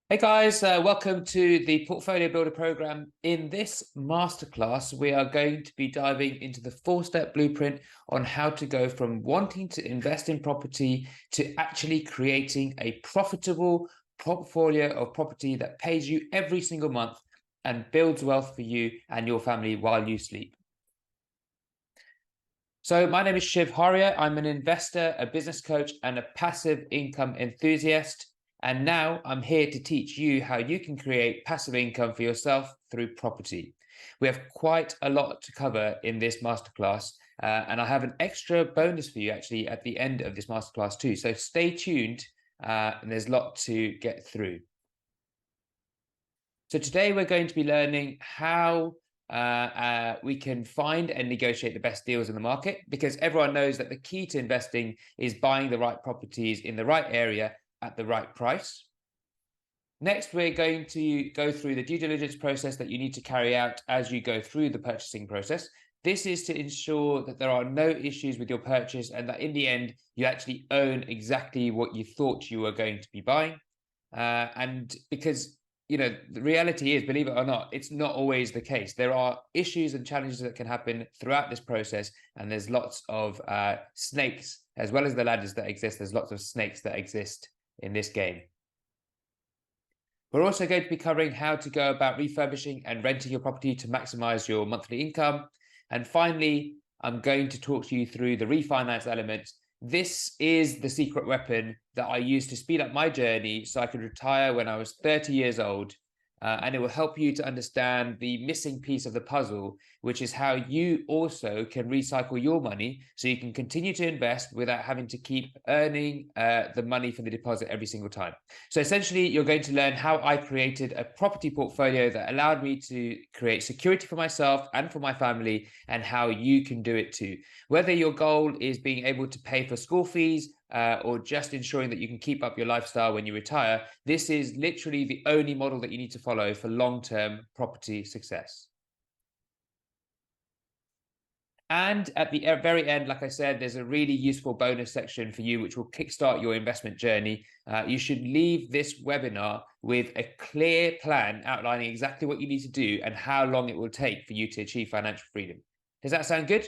Hey guys, welcome to the Portfolio Builder program. In this masterclass, we are going to be diving into the four-step blueprint on how to go from wanting to invest in property to actually creating a profitable portfolio of property that pays you every single month and builds wealth for you and your family while you sleep. So my name is Shiv Haria. I'm an investor, a business coach, and a passive income enthusiast. And now I'm here to teach you how you can create passive income for yourself through property. We have quite a lot to cover in this masterclass, and I have an extra bonus for you actually at the end of this masterclass too. So stay tuned, and there's a lot to get through. So today we're going to be learning how we can find and negotiate the best deals in the market, because everyone knows that the key to investing is buying the right properties in the right area at the right price. Next, we're going to go through the due diligence process that you need to carry out as you go through the purchasing process. This is to ensure that there are no issues with your purchase and that in the end, you actually own exactly what you thought you were going to be buying. And because the reality is, believe it or not, it's not always the case. There are issues and challenges that can happen throughout this process, and there's lots of snakes as well as the ladders that exist. There's lots of snakes that exist in this game. We're also going to be covering how to go about refurbishing and renting your property to maximize your monthly income. And finally, I'm going to talk to you through the refinance element. This is the secret weapon that I used to speed up my journey so I could retire when I was 30 years old. And it will help you to understand the missing piece of the puzzle, which is how you also can recycle your money so you can continue to invest without having to keep earning the money from the deposit every single time. So essentially, you're going to learn how I created a property portfolio that allowed me to create security for myself and for my family, and how you can do it too. Whether your goal is being able to pay for school fees, or just ensuring that you can keep up your lifestyle when you retire, this is literally the only model that you need to follow for long-term property success. And at the very end, like I said, there's a really useful bonus section for you, which will kickstart your investment journey. You should leave this webinar with a clear plan outlining exactly what you need to do and how long it will take for you to achieve financial freedom. Does that sound good?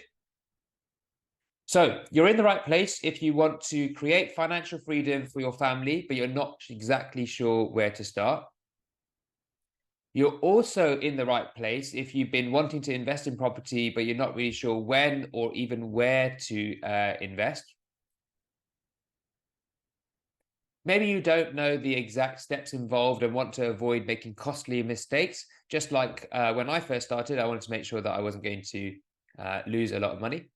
So you're in the right place if you want to create financial freedom for your family, but you're not exactly sure where to start. You're also in the right place if you've been wanting to invest in property, but you're not really sure when or even where to invest. Maybe you don't know the exact steps involved and want to avoid making costly mistakes. Just like when I first started, I wanted to make sure that I wasn't going to lose a lot of money.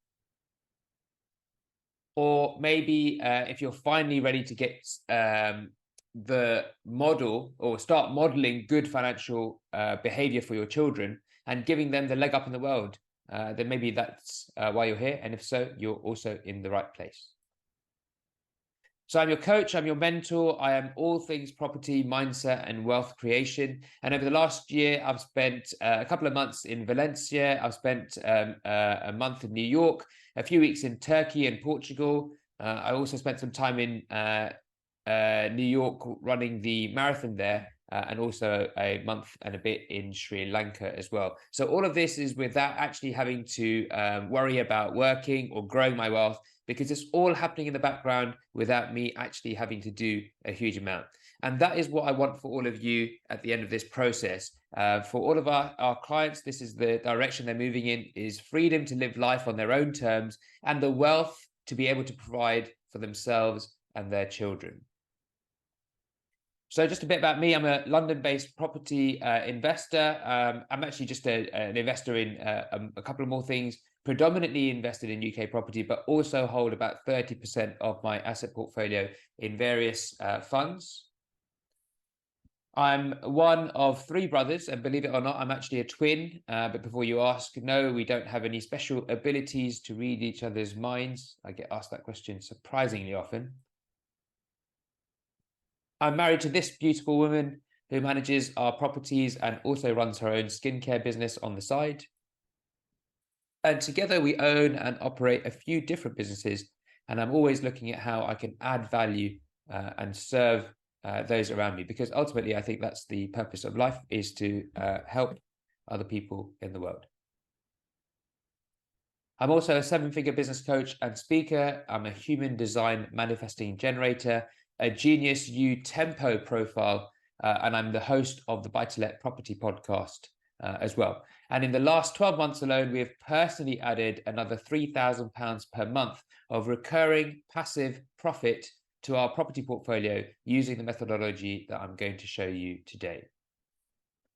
Or maybe if you're finally ready to get the model or start modeling good financial behavior for your children and giving them the leg up in the world, then maybe that's why you're here. And if so, you're also in the right place. So I'm your coach, I'm your mentor. I am all things property, mindset, and wealth creation. And over the last year, I've spent a couple of months in Valencia. I've spent a month in New York, a few weeks in Turkey and Portugal. I also spent some time in New York running the marathon there, and also a month and a bit in Sri Lanka as well. So all of this is without actually having to worry about working or growing my wealth, because it's all happening in the background without me actually having to do a huge amount. And that is what I want for all of you at the end of this process. For all of our clients, this is the direction they're moving in, is freedom to live life on their own terms and the wealth to be able to provide for themselves and their children. So just a bit about me. I'm a London-based property investor. I'm actually just an investor in a couple of more things, predominantly invested in UK property, but also hold about 30% of my asset portfolio in various funds. I'm one of three brothers, and believe it or not, I'm actually a twin. But before you ask, no, we don't have any special abilities to read each other's minds. I get asked that question surprisingly often. I'm married to this beautiful woman who manages our properties and also runs her own skincare business on the side. And together we own and operate a few different businesses. And I'm always looking at how I can add value and serve those around me, because ultimately I think that's the purpose of life, is to help other people in the world. I'm also a 7-figure business coach and speaker. I'm a human design manifesting generator, a Genius U tempo profile, and I'm the host of the Buy to Let Property podcast as well. And in the last 12 months alone, we have personally added another £3,000 per month of recurring passive profit to our property portfolio using the methodology that I'm going to show you today.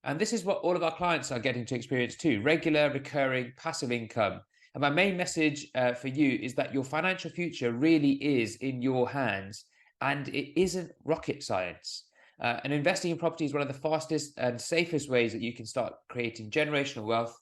And this is what all of our clients are getting to experience too: regular, recurring, passive income. And my main message for you is that your financial future really is in your hands, and it isn't rocket science. And investing in property is one of the fastest and safest ways that you can start creating generational wealth.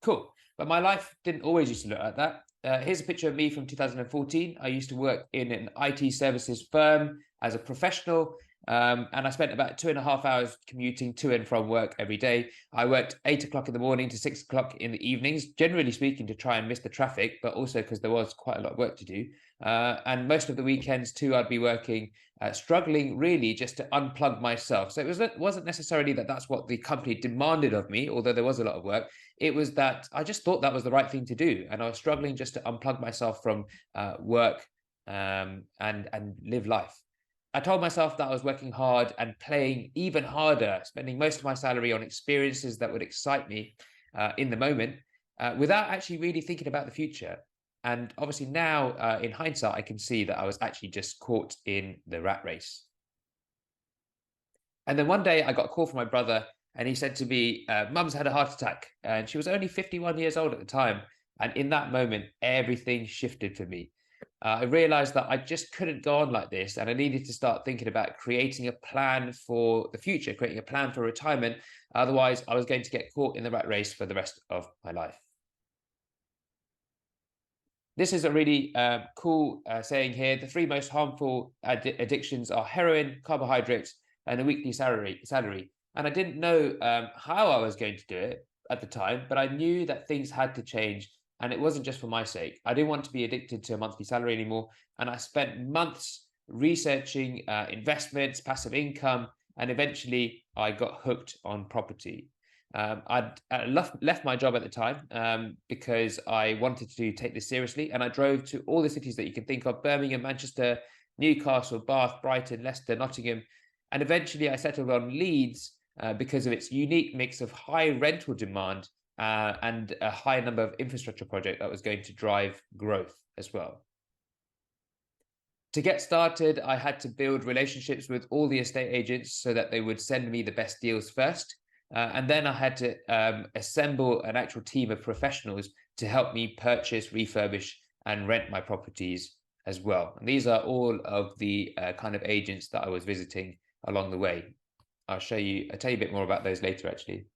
Cool. But my life didn't always used to look like that. Here's a picture of me from 2014. I used to work in an IT services firm as a professional. And I spent about 2.5 hours commuting to and from work every day. I worked 8 o'clock in the morning to 6 o'clock in the evenings, generally speaking, to try and miss the traffic, but also because there was quite a lot of work to do. And most of the weekends too, I'd be working, struggling really just to unplug myself. So it wasn't necessarily that that's what the company demanded of me, although there was a lot of work. It was that I just thought that was the right thing to do. And I was struggling just to unplug myself from work and live life. I told myself that I was working hard and playing even harder, spending most of my salary on experiences that would excite me in the moment, without actually really thinking about the future. And obviously now, in hindsight, I can see that I was actually just caught in the rat race. And then one day I got a call from my brother, and he said to me, Mum's had a heart attack. And she was only 51 years old at the time. And in that moment, everything shifted for me. I realized that I just couldn't go on like this, and I needed to start thinking about creating a plan for the future, creating a plan for retirement. Otherwise, I was going to get caught in the rat race for the rest of my life. This is a really cool saying here. The 3 most harmful addictions are heroin, carbohydrates, and a weekly salary. And I didn't know how I was going to do it at the time, but I knew that things had to change. And it wasn't just for my sake. I didn't want to be addicted to a monthly salary anymore. And I spent months researching investments, passive income, and eventually I got hooked on property. I'd left my job at the time because I wanted to take this seriously. And I drove to all the cities that you can think of: Birmingham, Manchester, Newcastle, Bath, Brighton, Leicester, Nottingham. And eventually I settled on Leeds because of its unique mix of high rental demand and a high number of infrastructure projects that was going to drive growth as well. To get started, I had to build relationships with all the estate agents so that they would send me the best deals first. And then I had to assemble an actual team of professionals to help me purchase, refurbish, and rent my properties as well. And these are all of the kind of agents that I was visiting along the way. I'll tell you a bit more about those later, actually.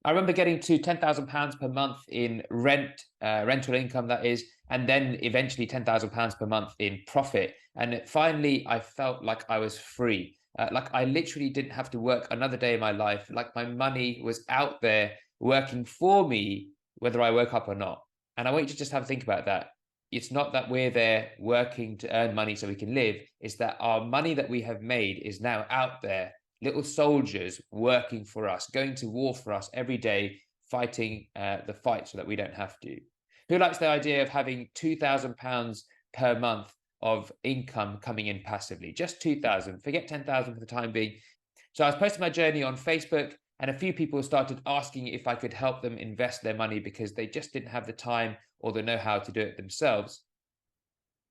I remember getting to £10,000 per month in rental income, that is, and then eventually £10,000 per month in profit. And finally, I felt like I was free. Like I literally didn't have to work another day in my life. Like my money was out there working for me, whether I woke up or not. And I want you to just have a think about that. It's not that we're there working to earn money so we can live. It's that our money that we have made is now out there, little soldiers working for us, going to war for us every day, fighting the fight so that we don't have to. Who likes the idea of having £2,000 per month of income coming in passively? Just 2,000, forget 10,000 for the time being. So I was posting my journey on Facebook, and a few people started asking if I could help them invest their money because they just didn't have the time or the know-how to do it themselves.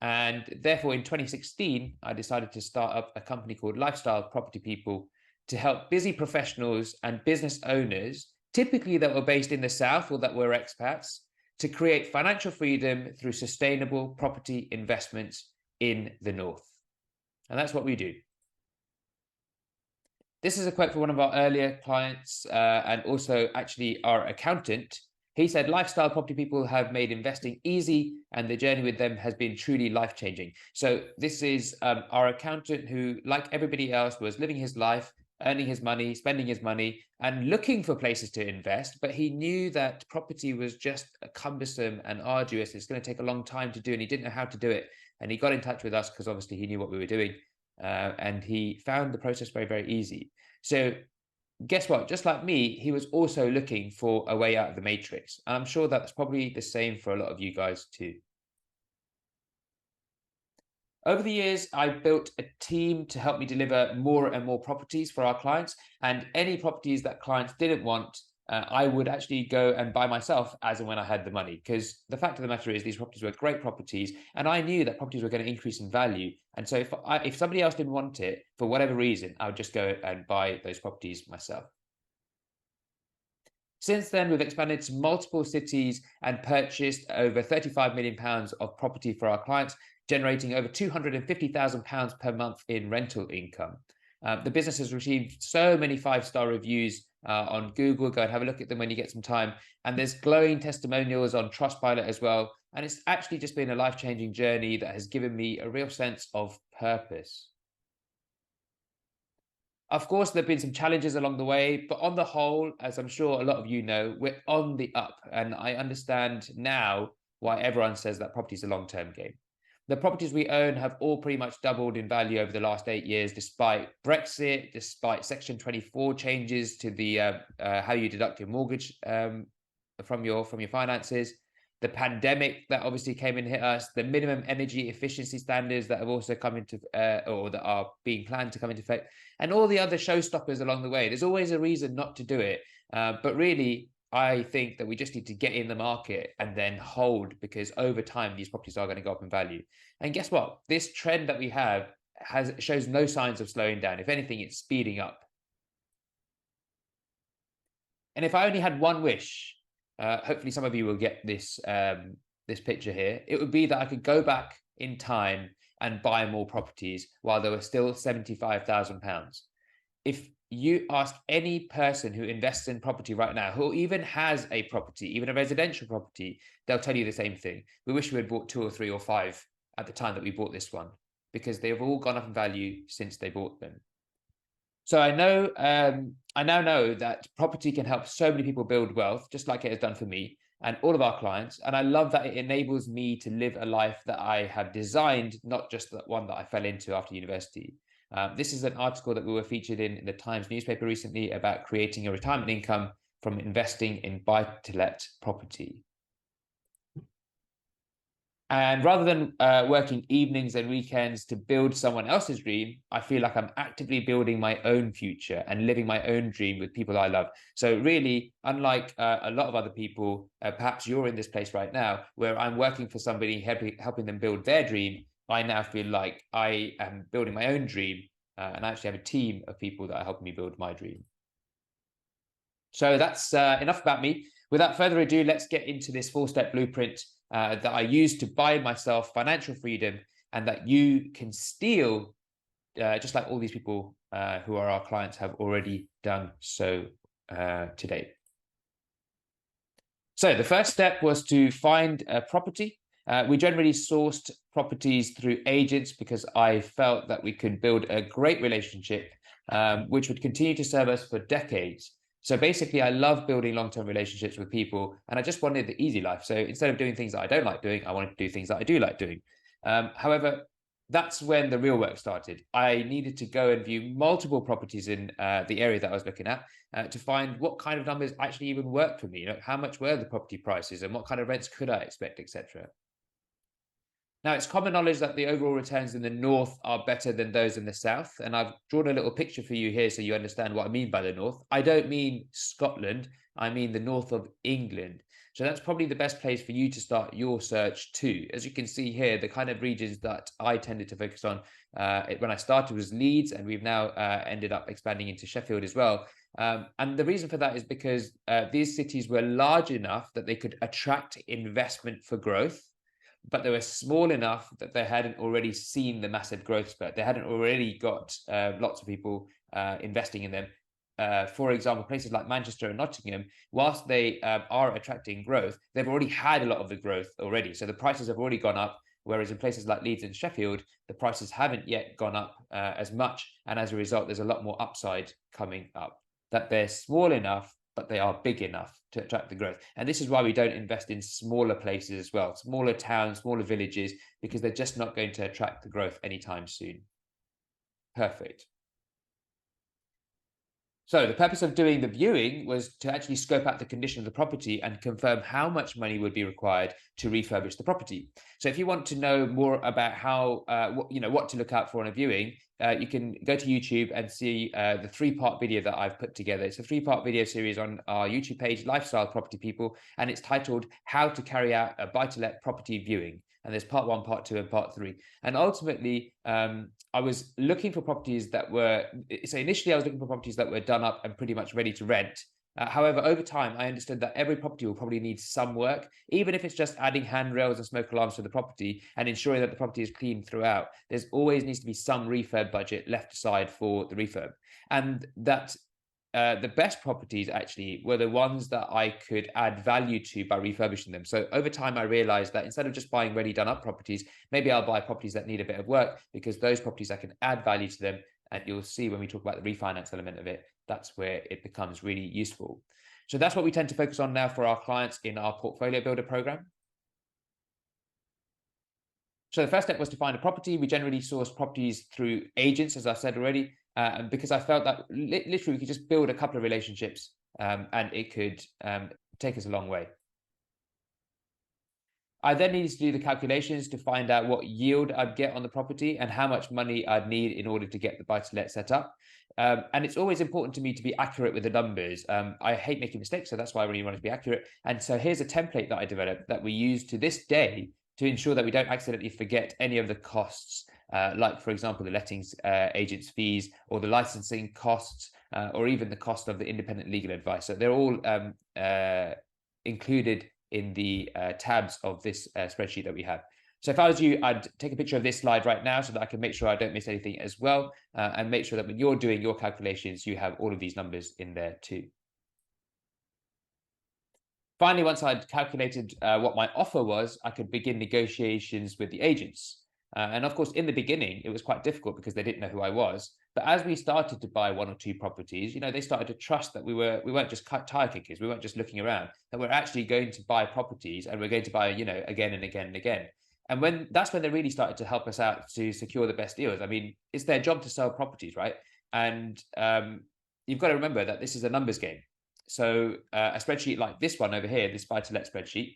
And therefore, in 2016, I decided to start up a company called Lifestyle Property People to help busy professionals and business owners, typically that were based in the South or that were expats, to create financial freedom through sustainable property investments in the North. And that's what we do. This is a quote from one of our earlier clients and also actually our accountant. He said, "Lifestyle property people have made investing easy, and the journey with them has been truly life-changing." So this is our accountant who, like everybody else, was living his life, earning his money, spending his money, and looking for places to invest. But he knew that property was just cumbersome and arduous. It's going to take a long time to do, and he didn't know how to do it. And he got in touch with us because obviously he knew what we were doing. And he found the process very, very easy. So guess what? Just like me, he was also looking for a way out of the matrix. And I'm sure that's probably the same for a lot of you guys too. Over the years, I built a team to help me deliver more and more properties for our clients. And any properties that clients didn't want, I would actually go and buy myself as and when I had the money. Because the fact of the matter is, these properties were great properties, and I knew that properties were going to increase in value. And so if somebody else didn't want it for whatever reason, I would just go and buy those properties myself. Since then, we've expanded to multiple cities and purchased over £35 million of property for our clients, generating over £250,000 per month in rental income. The business has received so many five-star reviews on Google. Go and have a look at them when you get some time. And there's glowing testimonials on Trustpilot as well. And it's actually just been a life-changing journey that has given me a real sense of purpose. Of course, there have been some challenges along the way, but on the whole, as I'm sure a lot of you know, we're on the up. And I understand now why everyone says that property is a long-term game. The properties we own have all pretty much doubled in value over the last 8 years, despite Brexit, despite Section 24 changes to the how you deduct your mortgage from your finances, the pandemic that obviously came and hit us, the minimum energy efficiency standards that have also come into or that are being planned to come into effect, and all the other showstoppers along the way. There's always a reason not to do it, but really, I think that we just need to get in the market and then hold, because over time these properties are going to go up in value. And guess what? This trend that we have shows no signs of slowing down. If anything, it's speeding up. And if I only had one wish, hopefully some of you will get this this picture here. It would be that I could go back in time and buy more properties while there were still £75,000. If you ask any person who invests in property right now, who even has a property, even a residential property, they'll tell you the same thing. We wish we had bought 2 or 3 or 5 at the time that we bought this one, because they've all gone up in value since they bought them. So I now know that property can help so many people build wealth, just like it has done for me and all of our clients. And I love that it enables me to live a life that I have designed, not just the one that I fell into after university. This is an article that we were featured in the Times newspaper recently about creating a retirement income from investing in buy-to-let property. And rather than working evenings and weekends to build someone else's dream, I feel like I'm actively building my own future and living my own dream with people I love. So really, unlike a lot of other people, perhaps you're in this place right now, where I'm working for somebody, helping them build their dream, I now feel like I am building my own dream, and I actually have a team of people that are helping me build my dream. So that's enough about me. Without further ado, let's get into this 4-step blueprint that I use to buy myself financial freedom, and that you can steal, just like all these people who are our clients have already done so today. So the first step was to find a property. We generally sourced properties through agents because I felt that we could build a great relationship, which would continue to serve us for decades. So basically, I love building long-term relationships with people, and I just wanted the easy life. So instead of doing things that I don't like doing, I wanted to do things that I do like doing. However, that's when the real work started. I needed to go and view multiple properties in the area that I was looking at to find what kind of numbers actually even worked for me. You know, how much were the property prices and what kind of rents could I expect, etc. Now, it's common knowledge that the overall returns in the north are better than those in the south. And I've drawn a little picture for you here so you understand what I mean by the north. I don't mean Scotland, I mean the north of England. So that's probably the best place for you to start your search too. As you can see here, the kind of regions that I tended to focus on when I started was Leeds, and we've now ended up expanding into Sheffield as well. And the reason for that is because these cities were large enough that they could attract investment for growth, but they were small enough that they hadn't already seen the massive growth spurt. They hadn't already got lots of people investing in them. For example, places like Manchester and Nottingham, whilst they are attracting growth, they've already had a lot of the growth already. So the prices have already gone up, whereas in places like Leeds and Sheffield, the prices haven't yet gone up as much. And as a result, there's a lot more upside coming up. That they're small enough, but they are big enough to attract the growth. And this is why we don't invest in smaller places as well, smaller towns, smaller villages, because they're just not going to attract the growth anytime soon. Perfect. So the purpose of doing the viewing was to actually scope out the condition of the property and confirm how much money would be required to refurbish the property. So if you want to know more about how, what to look out for in a viewing, you can go to YouTube and see the 3-part video that I've put together. It's a 3-part video series on our YouTube page, Lifestyle Property People, and it's titled How to Carry Out a Buy-to-Let Property Viewing. And there's part 1, part 2, and part 3. And ultimately, I was looking for properties that were, so initially I was looking for properties that were done up and pretty much ready to rent. However, over time, I understood that every property will probably need some work, even if it's just adding handrails and smoke alarms to the property and ensuring that the property is clean throughout. There's always needs to be some refurb budget left aside for the refurb. And that the best properties actually were the ones that I could add value to by refurbishing them. So over time, I realized that instead of just buying ready done up properties, maybe I'll buy properties that need a bit of work, because those properties I can add value to them. And you'll see when we talk about the refinance element of it, that's where it becomes really useful. So that's what we tend to focus on now for our clients in our portfolio builder program. So the first step was to find a property. We generally source properties through agents, as I've said already, because I felt that literally we could just build a couple of relationships and it could take us a long way. I then needed to do the calculations to find out what yield I'd get on the property and how much money I'd need in order to get the buy-to-let set up. And it's always important to me to be accurate with the numbers. I hate making mistakes, so that's why I really want to be accurate. And so here's a template that I developed that we use to this day to ensure that we don't accidentally forget any of the costs, like, for example, the lettings agent's fees or the licensing costs, or even the cost of the independent legal advice. So they're all included in the tabs of this spreadsheet that we have. So if I was you, I'd take a picture of this slide right now so that I can make sure I don't miss anything as well, and make sure that when you're doing your calculations, you have all of these numbers in there too. Finally, once I'd calculated what my offer was, I could begin negotiations with the agents. And of course, in the beginning, it was quite difficult because they didn't know who I was. But as we started to buy 1 or 2 properties, they started to trust that we weren't just tire kickers. We weren't just looking around, that we're actually going to buy properties, and we're going to buy, again and again and again. And that's when they really started to help us out to secure the best deals. I mean, it's their job to sell properties, right? And you've got to remember that this is a numbers game. So a spreadsheet like this one over here, this buy-to-let spreadsheet,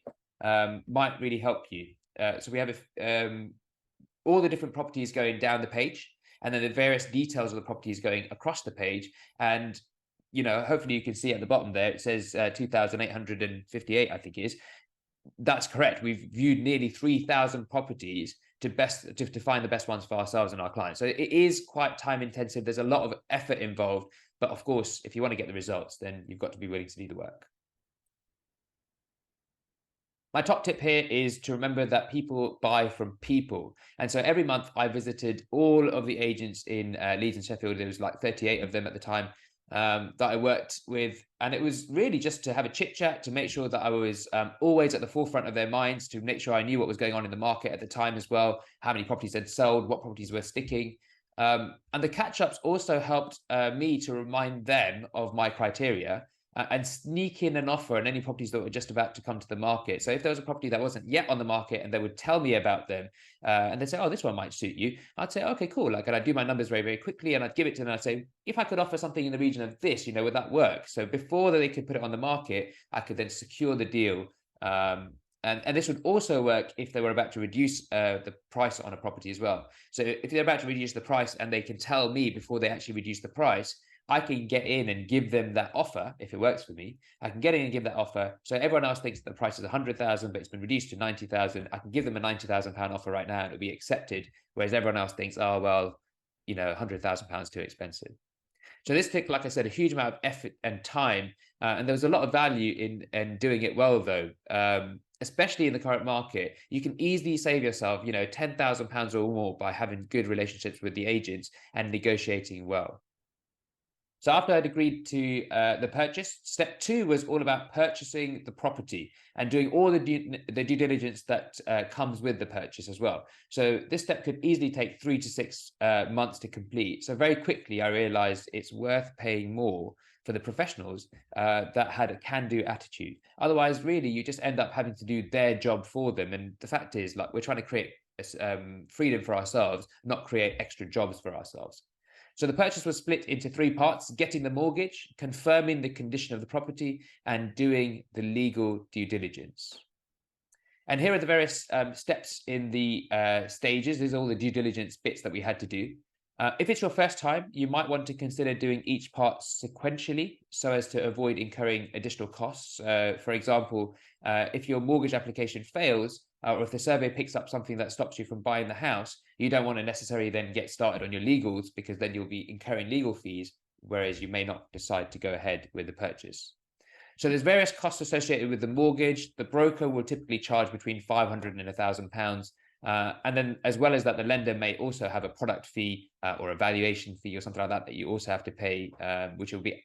might really help you. So we have all the different properties going down the page, and then the various details of the properties going across the page. And, hopefully you can see at the bottom there, it says 2,858, I think it is. That's correct. We've viewed nearly 3,000 properties to find the best ones for ourselves and our clients. So it is quite time intensive. There's a lot of effort involved. But of course, if you want to get the results, then you've got to be willing to do the work. My top tip here is to remember that people buy from people. And so every month I visited all of the agents in Leeds and Sheffield. There was like 38 of them at the time that I worked with. And it was really just to have a chit chat, to make sure that I was always at the forefront of their minds, to make sure I knew what was going on in the market at the time as well, how many properties had sold, what properties were sticking. And the catch-ups also helped me to remind them of my criteria and sneak in an offer on any properties that were just about to come to the market. So if there was a property that wasn't yet on the market and they would tell me about them, and they'd say, oh, this one might suit you, I'd say, okay, cool. And I'd do my numbers very, very quickly, and I'd give it to them. And I'd say, if I could offer something in the region of this, would that work? So before they could put it on the market, I could then secure the deal. And this would also work if they were about to reduce the price on a property as well. So if they're about to reduce the price and they can tell me before they actually reduce the price, I can get in and give them that offer. If it works for me, I can get in and give that offer. So everyone else thinks the price is 100,000, but it's been reduced to 90,000. I can give them a 90,000 pound offer right now and it'll be accepted. Whereas everyone else thinks, oh, well, 100,000 pounds too expensive. So this took, like I said, a huge amount of effort and time. And there was a lot of value in doing it well, though. Especially in the current market, you can easily save yourself, £10,000 or more by having good relationships with the agents and negotiating well. So after I'd agreed to the purchase, step 2 was all about purchasing the property and doing all the due diligence that comes with the purchase as well. So this step could easily take 3 to 6 months to complete. So very quickly, I realized it's worth paying more for the professionals that had a can-do attitude. Otherwise, really, you just end up having to do their job for them. And the fact is, like, we're trying to create freedom for ourselves, not create extra jobs for ourselves. So the purchase was split into three parts: getting the mortgage, confirming the condition of the property, and doing the legal due diligence. And here are the various steps in the stages. These are all the due diligence bits that we had to do. If it's your first time, you might want to consider doing each part sequentially so as to avoid incurring additional costs. For example, if your mortgage application fails, or if the survey picks up something that stops you from buying the house, you don't want to necessarily then get started on your legals, because then you'll be incurring legal fees, whereas you may not decide to go ahead with the purchase. So there's various costs associated with the mortgage. The broker will typically charge between £500 and £1,000. And then, as well as that, the lender may also have a product fee or a valuation fee or something like that you also have to pay, which will be,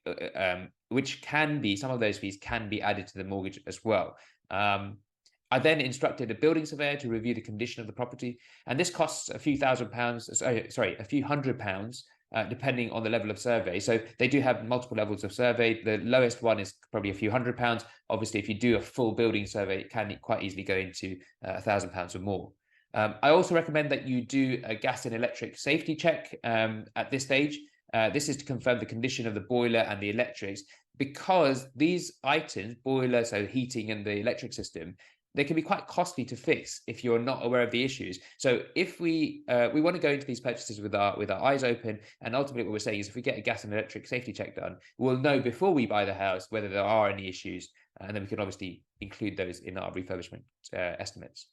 which can be, some of those fees can be added to the mortgage as well. I then instructed a building surveyor to review the condition of the property, and this costs a few £100s, depending on the level of survey. So they do have multiple levels of survey. The lowest one is probably a few £100s. Obviously, if you do a full building survey, it can quite easily go into £1,000 or more. I also recommend that you do a gas and electric safety check at this stage. This is to confirm the condition of the boiler and the electrics, because these items, boiler, so heating and the electric system, they can be quite costly to fix if you're not aware of the issues. So if we want to go into these purchases with our eyes open, and ultimately what we're saying is, if we get a gas and electric safety check done, we'll know before we buy the house whether there are any issues, and then we can obviously include those in our refurbishment estimates.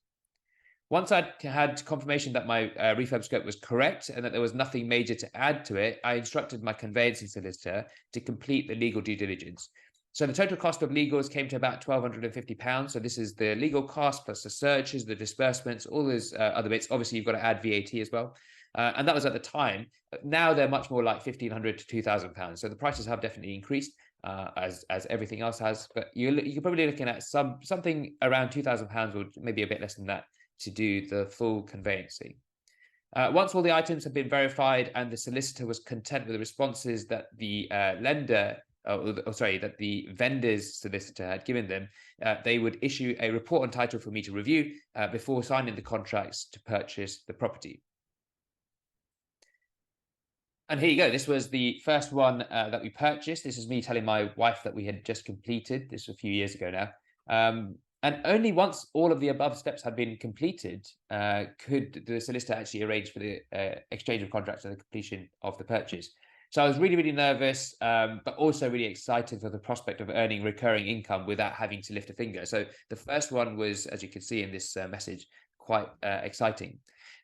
Once I'd had confirmation that my refurb scope was correct and that there was nothing major to add to it, I instructed my conveyancing solicitor to complete the legal due diligence. So the total cost of legals came to about £1,250. So this is the legal cost plus the searches, the disbursements, all those other bits. Obviously, you've got to add VAT as well. And that was at the time. Now they're much more like £1,500 to £2,000. So the prices have definitely increased, as everything else has. But you're probably looking at something around £2,000, or maybe a bit less than that, to do the full conveyancing. Once all the items have been verified and the solicitor was content with the responses that the that the vendor's solicitor had given them, they would issue a report on title for me to review before signing the contracts to purchase the property. And here you go. This was the first one that we purchased. This is me telling my wife that we had just completed. This was a few years ago now. And only once all of the above steps had been completed could the solicitor actually arrange for the exchange of contracts and the completion of the purchase. So I was really, really nervous, but also really excited for the prospect of earning recurring income without having to lift a finger. So the first one was, as you can see in this message, quite exciting.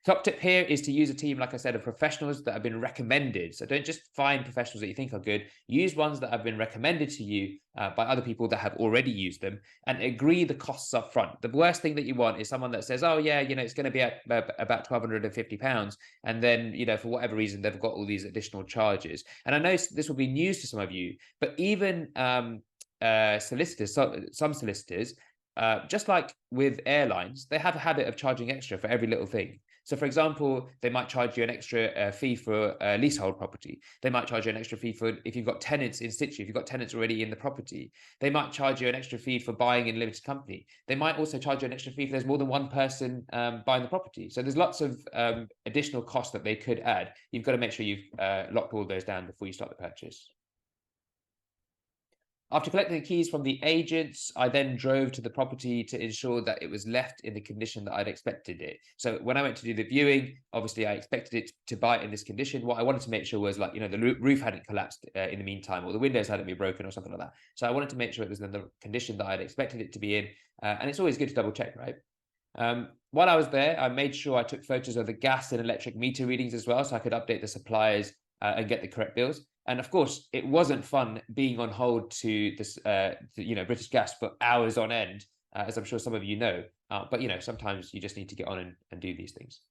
Top tip here is to use a team, like I said, of professionals that have been recommended. So don't just find professionals that you think are good. Use ones that have been recommended to you by other people that have already used them, and agree the costs up front. The worst thing that you want is someone that says, oh yeah, it's going to be at about £1,250. And then, for whatever reason, they've got all these additional charges. And I know this will be news to some of you, but even solicitors, some solicitors, just like with airlines, they have a habit of charging extra for every little thing. So, for example, they might charge you an extra fee for a leasehold property. They might charge you an extra fee for if you've got tenants in situ, if you've got tenants already in the property. They might charge you an extra fee for buying in limited company. They might also charge you an extra fee if there's more than one person buying the property. So there's lots of additional costs that they could add. You've got to make sure you've locked all those down before you start the purchase. After collecting the keys from the agents, I then drove to the property to ensure that it was left in the condition that I'd expected it. So when I went to do the viewing, obviously I expected it to buy it in this condition. What I wanted to make sure was, like, the roof hadn't collapsed in the meantime, or the windows hadn't been broken or something like that. So I wanted to make sure it was in the condition that I'd expected it to be in. And it's always good to double check, right? While I was there, I made sure I took photos of the gas and electric meter readings as well, so I could update the suppliers and get the correct bills. And of course, it wasn't fun being on hold to this, British Gas for hours on end, as I'm sure some of you know. But sometimes you just need to get on and do these things.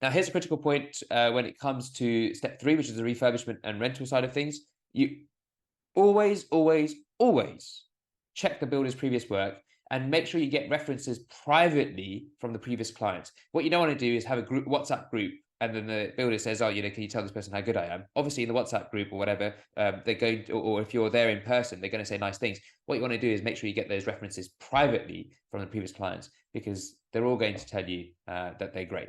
Now, here's a critical point when it comes to step 3, which is the refurbishment and rental side of things. You always, always, always check the builder's previous work and make sure you get references privately from the previous clients. What you don't want to do is have a WhatsApp group and then the builder says, oh, can you tell this person how good I am? Obviously, in the WhatsApp group or whatever, they're going to, or if you're there in person, they're going to say nice things. What you want to do is make sure you get those references privately from the previous clients, because they're all going to tell you that they're great.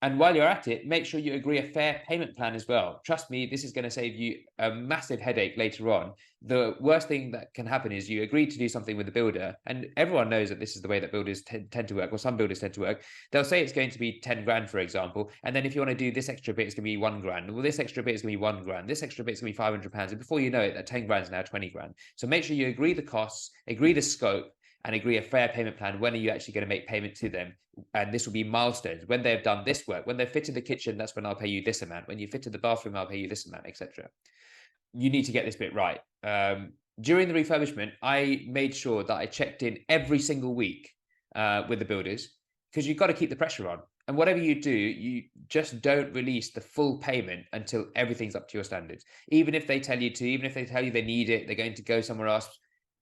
And while you're at it, make sure you agree a fair payment plan as well. Trust me, this is going to save you a massive headache later on. The worst thing that can happen is you agree to do something with the builder, and everyone knows that this is the way that builders tend to work, or some builders tend to work. They'll say it's going to be 10 grand, for example, and then if you want to do this extra bit, it's going to be 1 grand. Well, this extra bit is going to be 1 grand. This extra bit is going to be £500, and before you know it, that 10 grand is now 20 grand. So make sure you agree the costs, agree the scope, and agree a fair payment plan. When are you actually going to make payment to them? And this will be milestones. When they've done this work, when they've fitted the kitchen, that's when I'll pay you this amount. When you fitted the bathroom, I'll pay you this amount, etc. You need to get this bit right. During the refurbishment, I made sure that I checked in every single week with the builders, because you've got to keep the pressure on. And whatever you do, you just don't release the full payment until everything's up to your standards. Even if they tell you to, even if they tell you they need it, they're going to go somewhere else,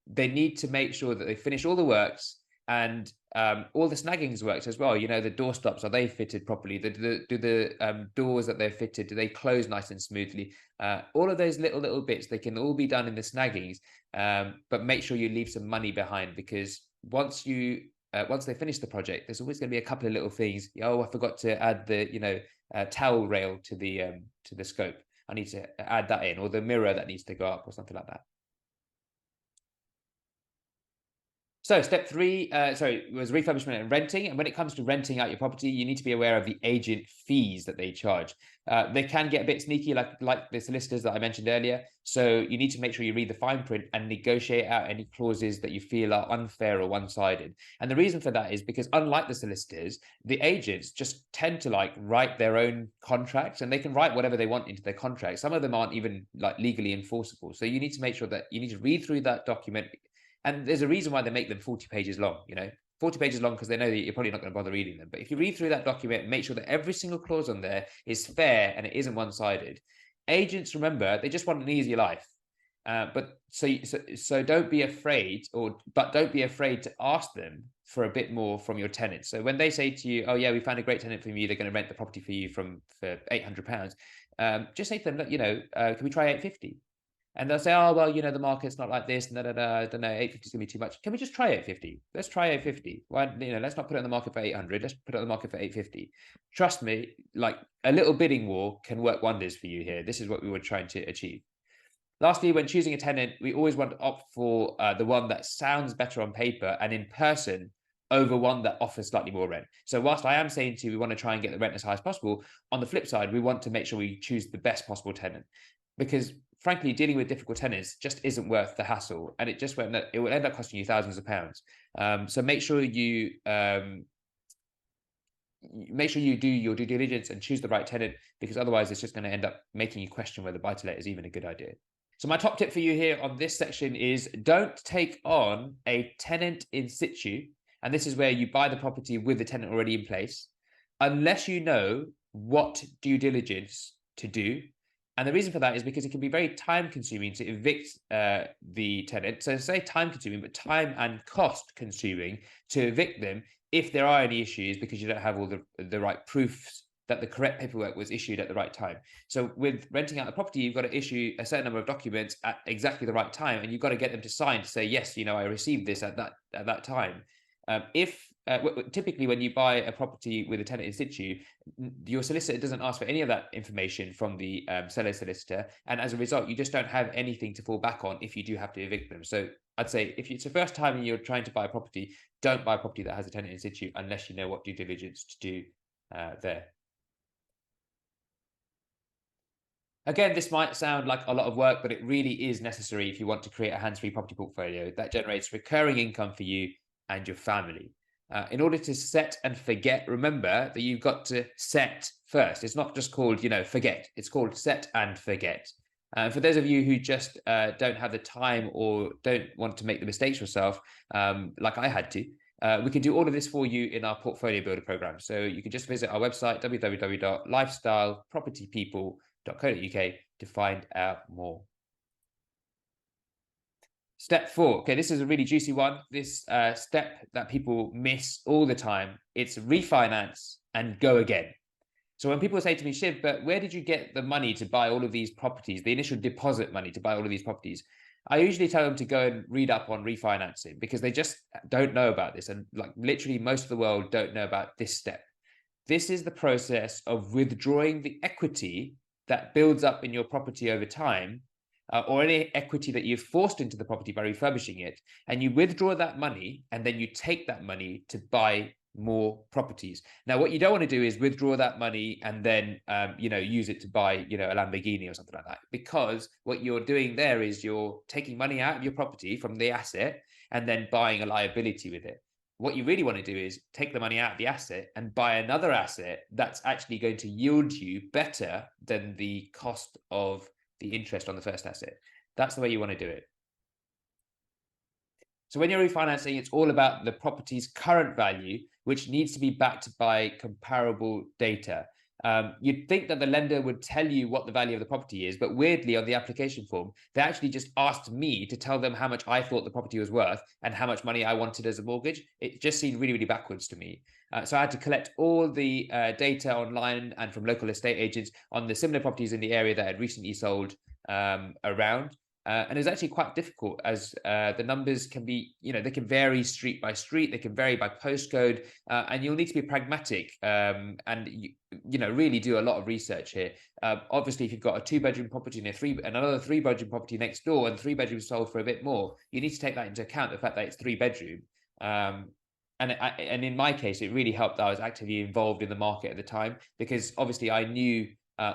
they need to make sure that they finish all the works, and all the snaggings works as well. The door stops, are they fitted properly? Do the doors that they're fitted, do they close nice and smoothly? All of those little bits, they can all be done in the snaggings, but make sure you leave some money behind, because once they finish the project, there's always going to be a couple of little things. Oh, I forgot to add the towel rail to the scope. I need to add that in, or the mirror that needs to go up, or something like that. So step 3, was refurbishment and renting. And when it comes to renting out your property, you need to be aware of the agent fees that they charge. They can get a bit sneaky, like the solicitors that I mentioned earlier. So you need to make sure you read the fine print and negotiate out any clauses that you feel are unfair or one-sided. And the reason for that is because, unlike the solicitors, the agents just tend to write their own contracts, and they can write whatever they want into their contracts. Some of them aren't even legally enforceable. So you need to make sure that you need to read through that document. And there's a reason why they make them 40 pages long, 40 pages long, because they know that you're probably not going to bother reading them. But if you read through that document, make sure that every single clause on there is fair and it isn't one-sided. Agents, remember, they just want an easy life. But don't be afraid, but don't be afraid to ask them for a bit more from your tenants. So when they say to you, oh yeah, we found a great tenant for you, they're going to rent the property for you for £800, just say to them that, can we try 850? And they'll say, oh, well, the market's not like this, and I don't know, 850 is going to be too much. Can we just try 850? Let's try 850. Why, let's not put it on the market for 800. Let's put it on the market for 850. Trust me, a little bidding war can work wonders for you here. This is what we were trying to achieve. Lastly, when choosing a tenant, we always want to opt for the one that sounds better on paper and in person over one that offers slightly more rent. So whilst I am saying to you, we want to try and get the rent as high as possible, on the flip side, we want to make sure we choose the best possible tenant, because frankly, dealing with difficult tenants just isn't worth the hassle, and it will end up costing you thousands of pounds. So make sure you do your due diligence and choose the right tenant, because otherwise it's just going to end up making you question whether buy-to-let is even a good idea. So my top tip for you here on this section is, don't take on a tenant in situ, and this is where you buy the property with the tenant already in place, unless you know what due diligence to do. And the reason for that is because it can be very time consuming to evict the tenant. So say time consuming, but time and cost consuming to evict them if there are any issues, because you don't have all the right proofs that the correct paperwork was issued at the right time. So with renting out the property, you've got to issue a certain number of documents at exactly the right time, and you've got to get them to sign to say, yes, I received this at that time. Typically when you buy a property with a tenant in situ, your solicitor doesn't ask for any of that information from the seller solicitor, and as a result, you just don't have anything to fall back on if you do have to evict them. So I'd say if it's the first time and you're trying to buy a property, don't buy a property that has a tenant in situ unless you know what due diligence to do there. Again, this might sound like a lot of work, but it really is necessary if you want to create a hands-free property portfolio that generates recurring income for you and your family. In order to set and forget, remember that you've got to set first. It's not just called, forget. It's called set and forget. For those of you who just don't have the time or don't want to make the mistakes yourself, like I had to, we can do all of this for you in our Portfolio Builder program. So you can just visit our website, www.lifestylepropertypeople.co.uk, to find out more. Step 4. Okay, this is a really juicy one. This step that people miss all the time. It's refinance and go again. So when people say to me, Shiv, but where did you get the money to buy all of these properties, the initial deposit money to buy all of these properties? I usually tell them to go and read up on refinancing because they just don't know about this. And like literally most of the world don't know about this step. This is the process of withdrawing the equity that builds up in your property over time, or any equity that you've forced into the property by refurbishing it, and you withdraw that money, and then you take that money to buy more properties. Now, what you don't want to do is withdraw that money and then, use it to buy, a Lamborghini or something like that, because what you're doing there is you're taking money out of your property from the asset and then buying a liability with it. What you really want to do is take the money out of the asset and buy another asset that's actually going to yield you better than the cost of the interest on the first asset. That's the way you want to do it. So when you're refinancing, it's all about the property's current value, which needs to be backed by comparable data. You'd think that the lender would tell you what the value of the property is, but weirdly on the application form, they actually just asked me to tell them how much I thought the property was worth and how much money I wanted as a mortgage. It just seemed really, really backwards to me. So I had to collect all the data online and from local estate agents on the similar properties in the area that had recently sold around. And it was actually quite difficult as the numbers can be, they can vary street by street, they can vary by postcode, and you'll need to be pragmatic and, really do a lot of research here. Obviously, if you've got a 2-bedroom property and another 3-bedroom property next door and 3 bedrooms sold for a bit more, you need to take that into account, the fact that it's 3-bedroom. And in my case, it really helped that I was actively involved in the market at the time, because obviously I knew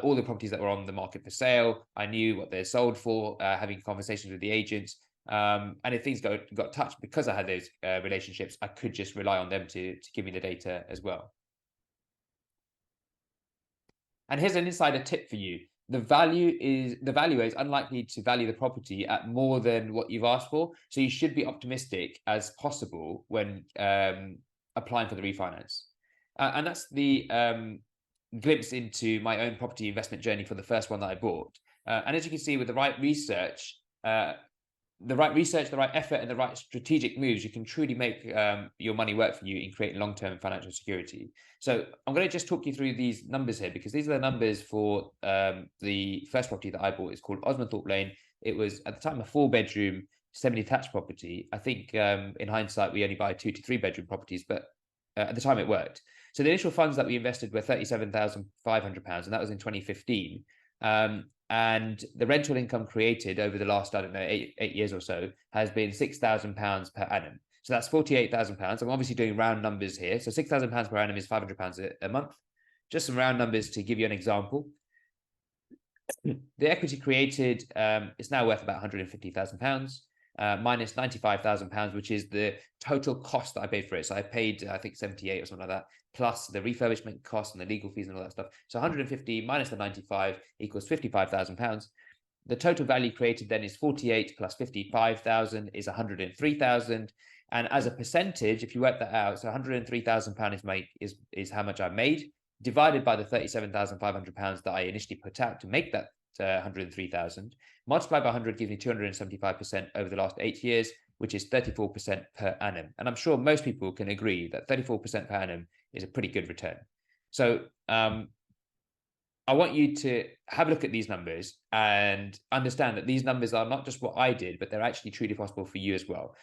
all the properties that were on the market for sale. I knew what they're sold for, having conversations with the agents. And if things got touched, because I had those relationships, I could just rely on them to give me the data as well. And here's an insider tip for you. The valuer is unlikely to value the property at more than what you've asked for. So you should be optimistic as possible when applying for the refinance. And that's the glimpse into my own property investment journey for the first one that I bought. And as you can see, with the right research, the right effort, and the right strategic moves, you can truly make your money work for you in creating long-term financial security. So I'm going to just talk you through these numbers here, because these are the numbers for the first property that I bought. It's called Osmonthorpe Lane. It was at the time a 4-bedroom, semi-detached property. I think in hindsight, we only buy 2 to 3-bedroom properties, but at the time it worked. So the initial funds that we invested were £37,500, and that was in 2015. And the rental income created over the last, I don't know, eight years or so has been £6,000 per annum. So that's £48,000. I'm obviously doing round numbers here. So £6,000 per annum is £500 a month. Just some round numbers to give you an example. The equity created is now worth about £150,000. Minus £95,000, which is the total cost that I paid for it. So I paid, I think, 78 or something like that, plus the refurbishment costs and the legal fees and all that stuff. So 150 minus the 95 equals £55,000. The total value created then is 48 plus 55,000 is 103,000. And as a percentage, if you work that out, so £103,000 is how much I made, divided by the £37,500 that I initially put out to make that 103,000, multiplied by 100 gives me 275% over the last 8 years, which is 34% per annum. And I'm sure most people can agree that 34% per annum is a pretty good return. So I want you to have a look at these numbers and understand that these numbers are not just what I did, but they're actually truly possible for you as well.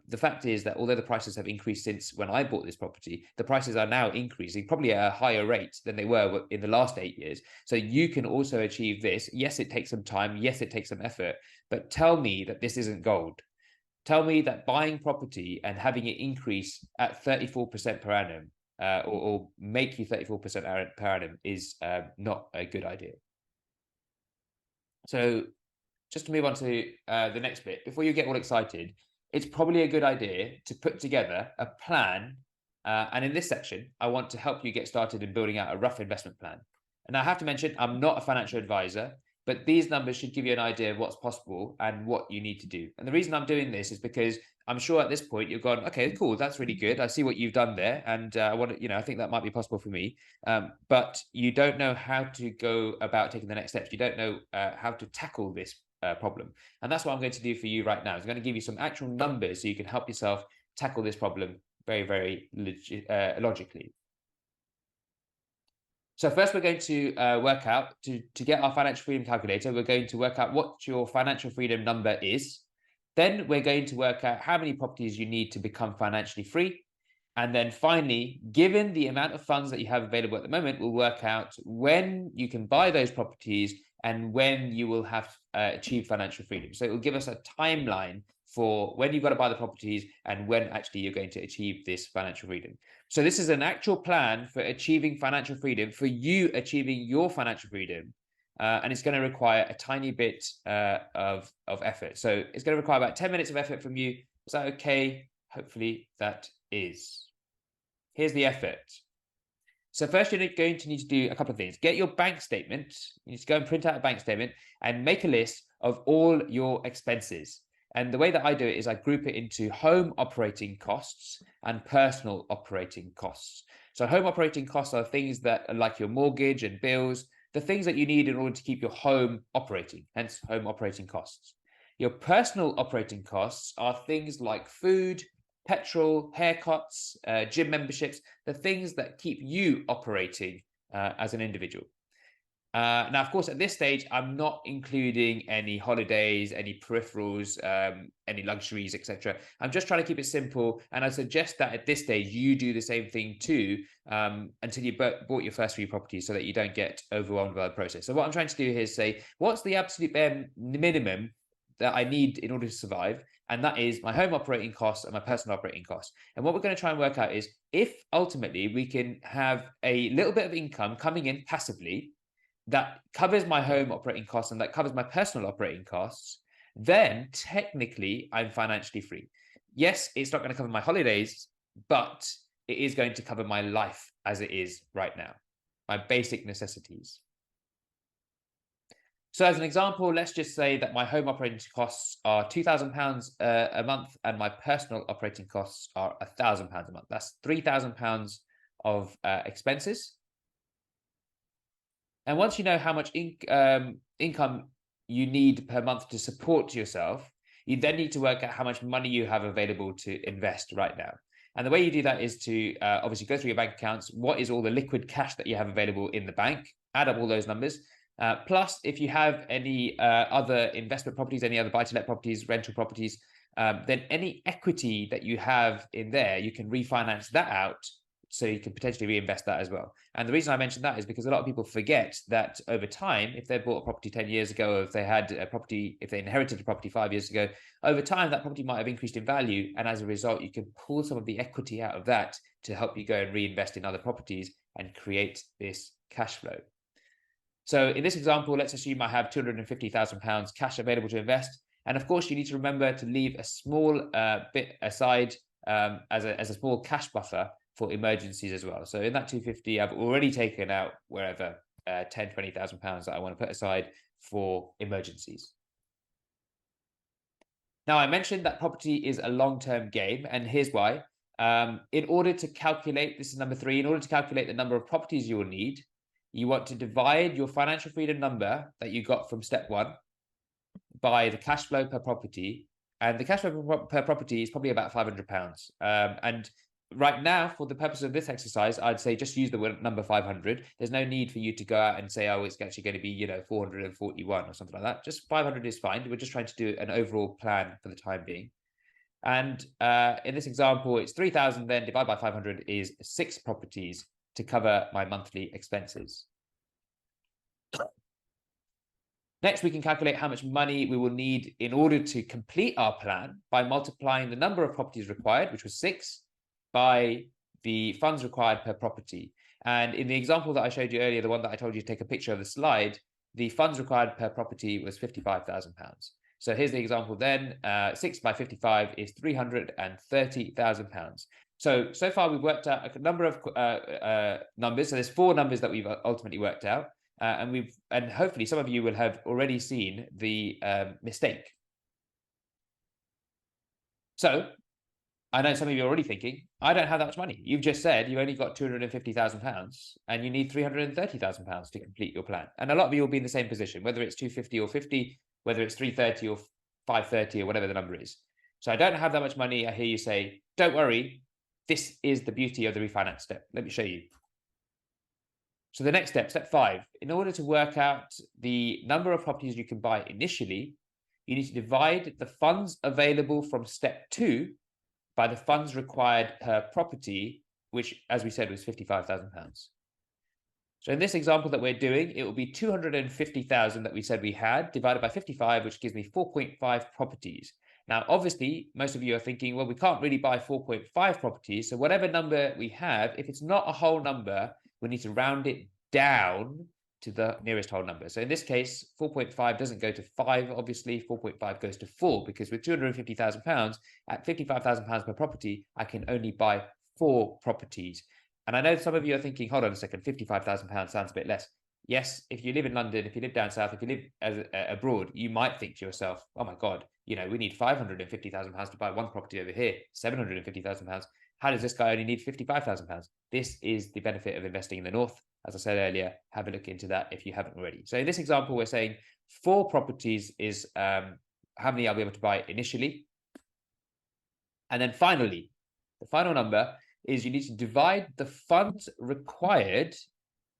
The fact is that although the prices have increased since when I bought this property, the prices are now increasing probably at a higher rate than they were in the last 8 years. So you can also achieve this. Yes, it takes some time. Yes, it takes some effort. But tell me that this isn't gold. Tell me that buying property and having it increase at 34% per annum or make you 34% per annum is not a good idea. So just to move on to the next bit, before you get all excited, it's probably a good idea to put together a plan. And in this section, I want to help you get started in building out a rough investment plan. And I have to mention, I'm not a financial advisor, but these numbers should give you an idea of what's possible and what you need to do. And the reason I'm doing this is because I'm sure at this point you've gone, okay, cool, that's really good. I see what you've done there, and I want to, I think that might be possible for me. But you don't know how to go about taking the next steps. You don't know how to tackle this problem, and that's what I'm going to do for you right now. I'm going to give you some actual numbers so you can help yourself tackle this problem very, very logically. So first, we're going to work out, to get our financial freedom calculator, we're going to work out what your financial freedom number is. Then we're going to work out how many properties you need to become financially free. And then finally, given the amount of funds that you have available at the moment, we'll work out when you can buy those properties and when you will have achieved financial freedom. So it will give us a timeline for when you've got to buy the properties and when actually you're going to achieve this financial freedom. So this is an actual plan for achieving financial freedom, for you achieving your financial freedom. And it's going to require a tiny bit of effort. So it's going to require about 10 minutes of effort from you. Is that okay? Hopefully that is. Here's the effort. So first, you're going to need to do a couple of things. Get your bank statement. You need to go and print out a bank statement and make a list of all your expenses. And the way that I do it is I group it into home operating costs and personal operating costs. So home operating costs are things that are like your mortgage and bills, the things that you need in order to keep your home operating, hence home operating costs. Your personal operating costs are things like food, petrol, haircuts, gym memberships, the things that keep you operating as an individual. Now, of course, at this stage, I'm not including any holidays, any peripherals, any luxuries, etc. I'm just trying to keep it simple. And I suggest that at this stage, you do the same thing too, until you bought your first few properties so that you don't get overwhelmed by the process. So what I'm trying to do here is say, what's the absolute bare minimum that I need in order to survive? And that is my home operating costs and my personal operating costs. And what we're going to try and work out is if ultimately we can have a little bit of income coming in passively that covers my home operating costs and that covers my personal operating costs, then technically I'm financially free. Yes, it's not going to cover my holidays, but it is going to cover my life as it is right now, my basic necessities. So as an example, let's just say that my home operating costs are £2,000 a month and my personal operating costs are £1,000 a month. That's £3,000 of expenses. And once you know how much income you need per month to support yourself, you then need to work out how much money you have available to invest right now. And the way you do that is to obviously go through your bank accounts. What is all the liquid cash that you have available in the bank? Add up all those numbers. Plus, if you have any other investment properties, any other buy-to-let properties, rental properties, then any equity that you have in there, you can refinance that out so you can potentially reinvest that as well. And the reason I mentioned that is because a lot of people forget that over time, if they bought a property 10 years ago, or if they had a property, if they inherited a property 5 years ago, over time, that property might have increased in value. And as a result, you can pull some of the equity out of that to help you go and reinvest in other properties and create this cash flow. So in this example, let's assume I have £250,000 cash available to invest. And of course, you need to remember to leave a small bit aside as a small cash buffer for emergencies as well. So in that 250, I've already taken out wherever £10,000-20,000 that I want to put aside for emergencies. Now, I mentioned that property is a long-term game, and here's why. In order to calculate, this is number 3, in order to calculate the number of properties you will need, you want to divide your financial freedom number that you got from step 1 by the cash flow per property. And the cash flow per property is probably about £500. And right now, for the purpose of this exercise, I'd say just use the number 500. There's no need for you to go out and say, oh, it's actually going to be, 441 or something like that. Just 500 is fine. We're just trying to do an overall plan for the time being. And in this example, it's 3,000, then divided by 500 is 6 properties to cover my monthly expenses. Next, we can calculate how much money we will need in order to complete our plan by multiplying the number of properties required, which was 6, by the funds required per property. And in the example that I showed you earlier, the one that I told you to take a picture of the slide, the funds required per property was £55,000. So here's the example then. 6 by 55 is £330,000. So far we've worked out a number of numbers. So there's 4 numbers that we've ultimately worked out. And hopefully some of you will have already seen the mistake. So I know some of you are already thinking, I don't have that much money. You've just said you've only got £250,000 and you need £330,000 to complete your plan. And a lot of you will be in the same position, whether it's 250 or 50, whether it's 330 or 530 or whatever the number is. So I don't have that much money. I hear you say, don't worry. This is the beauty of the refinance step. Let me show you. So the next step, step 5, in order to work out the number of properties you can buy initially, you need to divide the funds available from step 2 by the funds required per property, which, as we said, was £55,000. So in this example that we're doing, it will be 250,000 that we said we had divided by 55, which gives me 4.5 properties. Now, obviously, most of you are thinking, well, we can't really buy 4.5 properties. So whatever number we have, if it's not a whole number, we need to round it down to the nearest whole number. So in this case, 4.5 doesn't go to 5, obviously. 4.5 goes to 4, because with £250,000 at £55,000 per property, I can only buy 4 properties. And I know some of you are thinking, hold on a second, £55,000 sounds a bit less. Yes, if you live in London, if you live down south, if you live abroad, you might think to yourself, oh my God, we need £550,000 to buy one property over here, £750,000. How does this guy only need £55,000? This is the benefit of investing in the north. As I said earlier, have a look into that if you haven't already. So in this example, we're saying 4 properties is how many I'll be able to buy initially. And then finally, the final number is you need to divide the funds required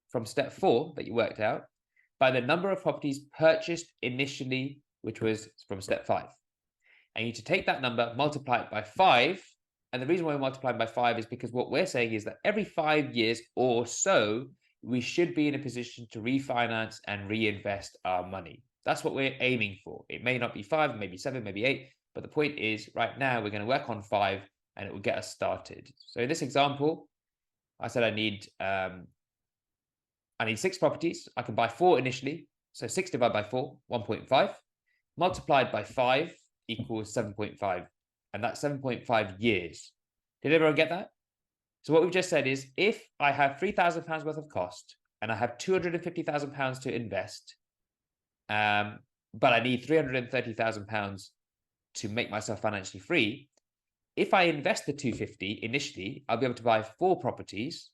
from step 4 that you worked out by the number of properties purchased initially, which was from step 5. And you need to take that number, multiply it by 5. And the reason why we're multiplying by 5 is because what we're saying is that every 5 years or so, we should be in a position to refinance and reinvest our money. That's what we're aiming for. It may not be 5, maybe 7, maybe 8. But the point is, right now, we're going to work on 5 and it will get us started. So in this example, I said I need 6 properties. I can buy 4 initially. So 6 divided by 4, 1.5. Multiplied by 5 equals 7.5. And that's 7.5 years. Did everyone get that? So what we've just said is, if I have £3,000 worth of cost and I have £250,000 to invest, but I need £330,000 to make myself financially free, if I invest the 250 initially, I'll be able to buy 4 properties.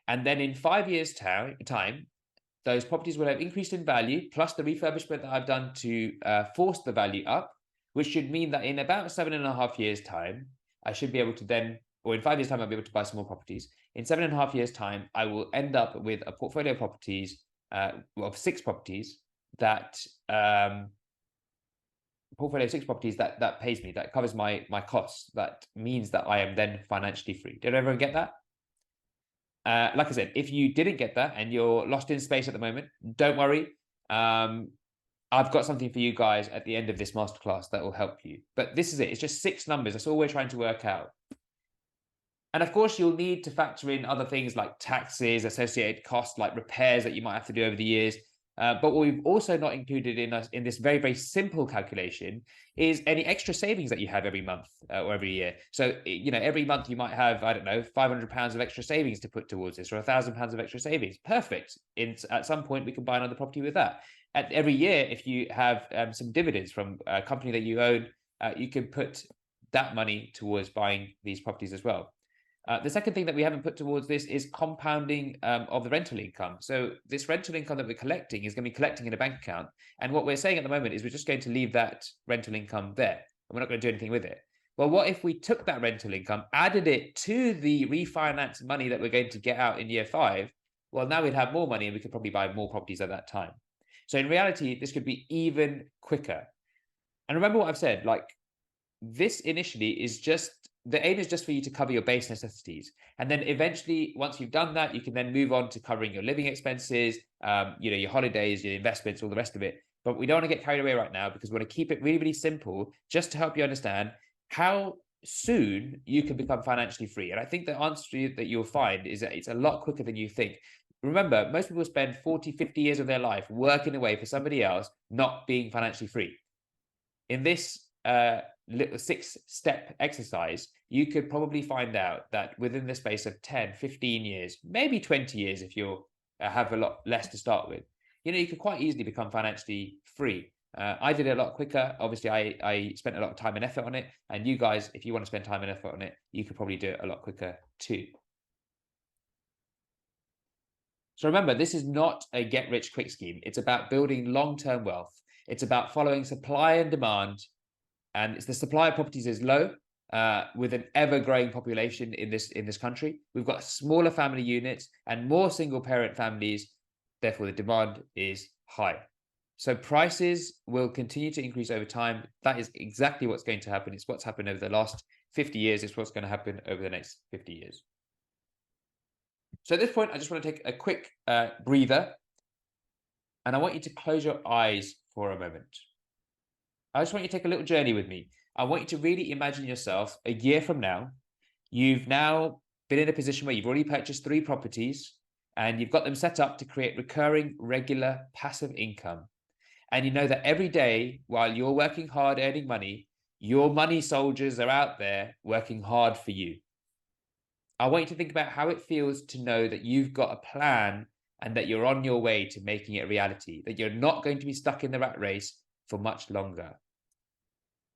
And then in 5 years' time, those properties will have increased in value, plus the refurbishment that I've done to force the value up, which should mean that in about 7.5 years' time, I should be able to then, or in 5 years' time, I'll be able to buy some more properties. In 7.5 years' time, I will end up with a portfolio of properties, of 6 properties that that pays me, that covers my costs. That means that I am then financially free. Did everyone get that? Like I said, if you didn't get that and you're lost in space at the moment, don't worry. I've got something for you guys at the end of this masterclass that will help you. But this is it. It's just 6 numbers. That's all we're trying to work out. And of course, you'll need to factor in other things like taxes, associated costs, like repairs that you might have to do over the years. But what we've also not included in this very, very simple calculation is any extra savings that you have every month or every year. So, every month you might have, I don't know, £500 of extra savings to put towards this, or £1,000 of extra savings. Perfect. At some point, we can buy another property with that. Every year, if you have some dividends from a company that you own, you can put that money towards buying these properties as well. The second thing that we haven't put towards this is compounding of the rental income. So this rental income that we're collecting is going to be collecting in a bank account. And what we're saying at the moment is we're just going to leave that rental income there. And we're not going to do anything with it. Well, what if we took that rental income, added it to the refinance money that we're going to get out in year 5? Well, now we'd have more money and we could probably buy more properties at that time. So in reality, this could be even quicker. And remember what I've said, like this initially is just, the aim is just for you to cover your base necessities. And then eventually, once you've done that, you can then move on to covering your living expenses, your holidays, your investments, all the rest of it. But we don't want to get carried away right now because we want to keep it really, really simple just to help you understand how soon you can become financially free. And I think the answer that you'll find is that it's a lot quicker than you think. Remember, most people spend 40, 50 years of their life working away for somebody else, not being financially free. In this little 6-step exercise, you could probably find out that within the space of 10, 15 years, maybe 20 years, if you have a lot less to start with, you could quite easily become financially free. I did it a lot quicker. Obviously, I spent a lot of time and effort on it. And you guys, if you want to spend time and effort on it, you could probably do it a lot quicker too. So remember, this is not a get-rich-quick scheme. It's about building long-term wealth. It's about following supply and demand. And the supply of properties is low. with an ever-growing population in this country. We've got smaller family units and more single-parent families. Therefore, the demand is high. So prices will continue to increase over time. That is exactly what's going to happen. It's what's happened over the last 50 years. It's what's going to happen over the next 50 years. So at this point, I just want to take a quick breather. And I want you to close your eyes for a moment. I just want you to take a little journey with me. I want you to really imagine yourself a year from now. You've now been in a position where you've already purchased 3 properties and you've got them set up to create recurring, regular, passive income. And you know that every day while you're working hard, earning money, your money soldiers are out there working hard for you. I want you to think about how it feels to know that you've got a plan and that you're on your way to making it a reality, that you're not going to be stuck in the rat race for much longer.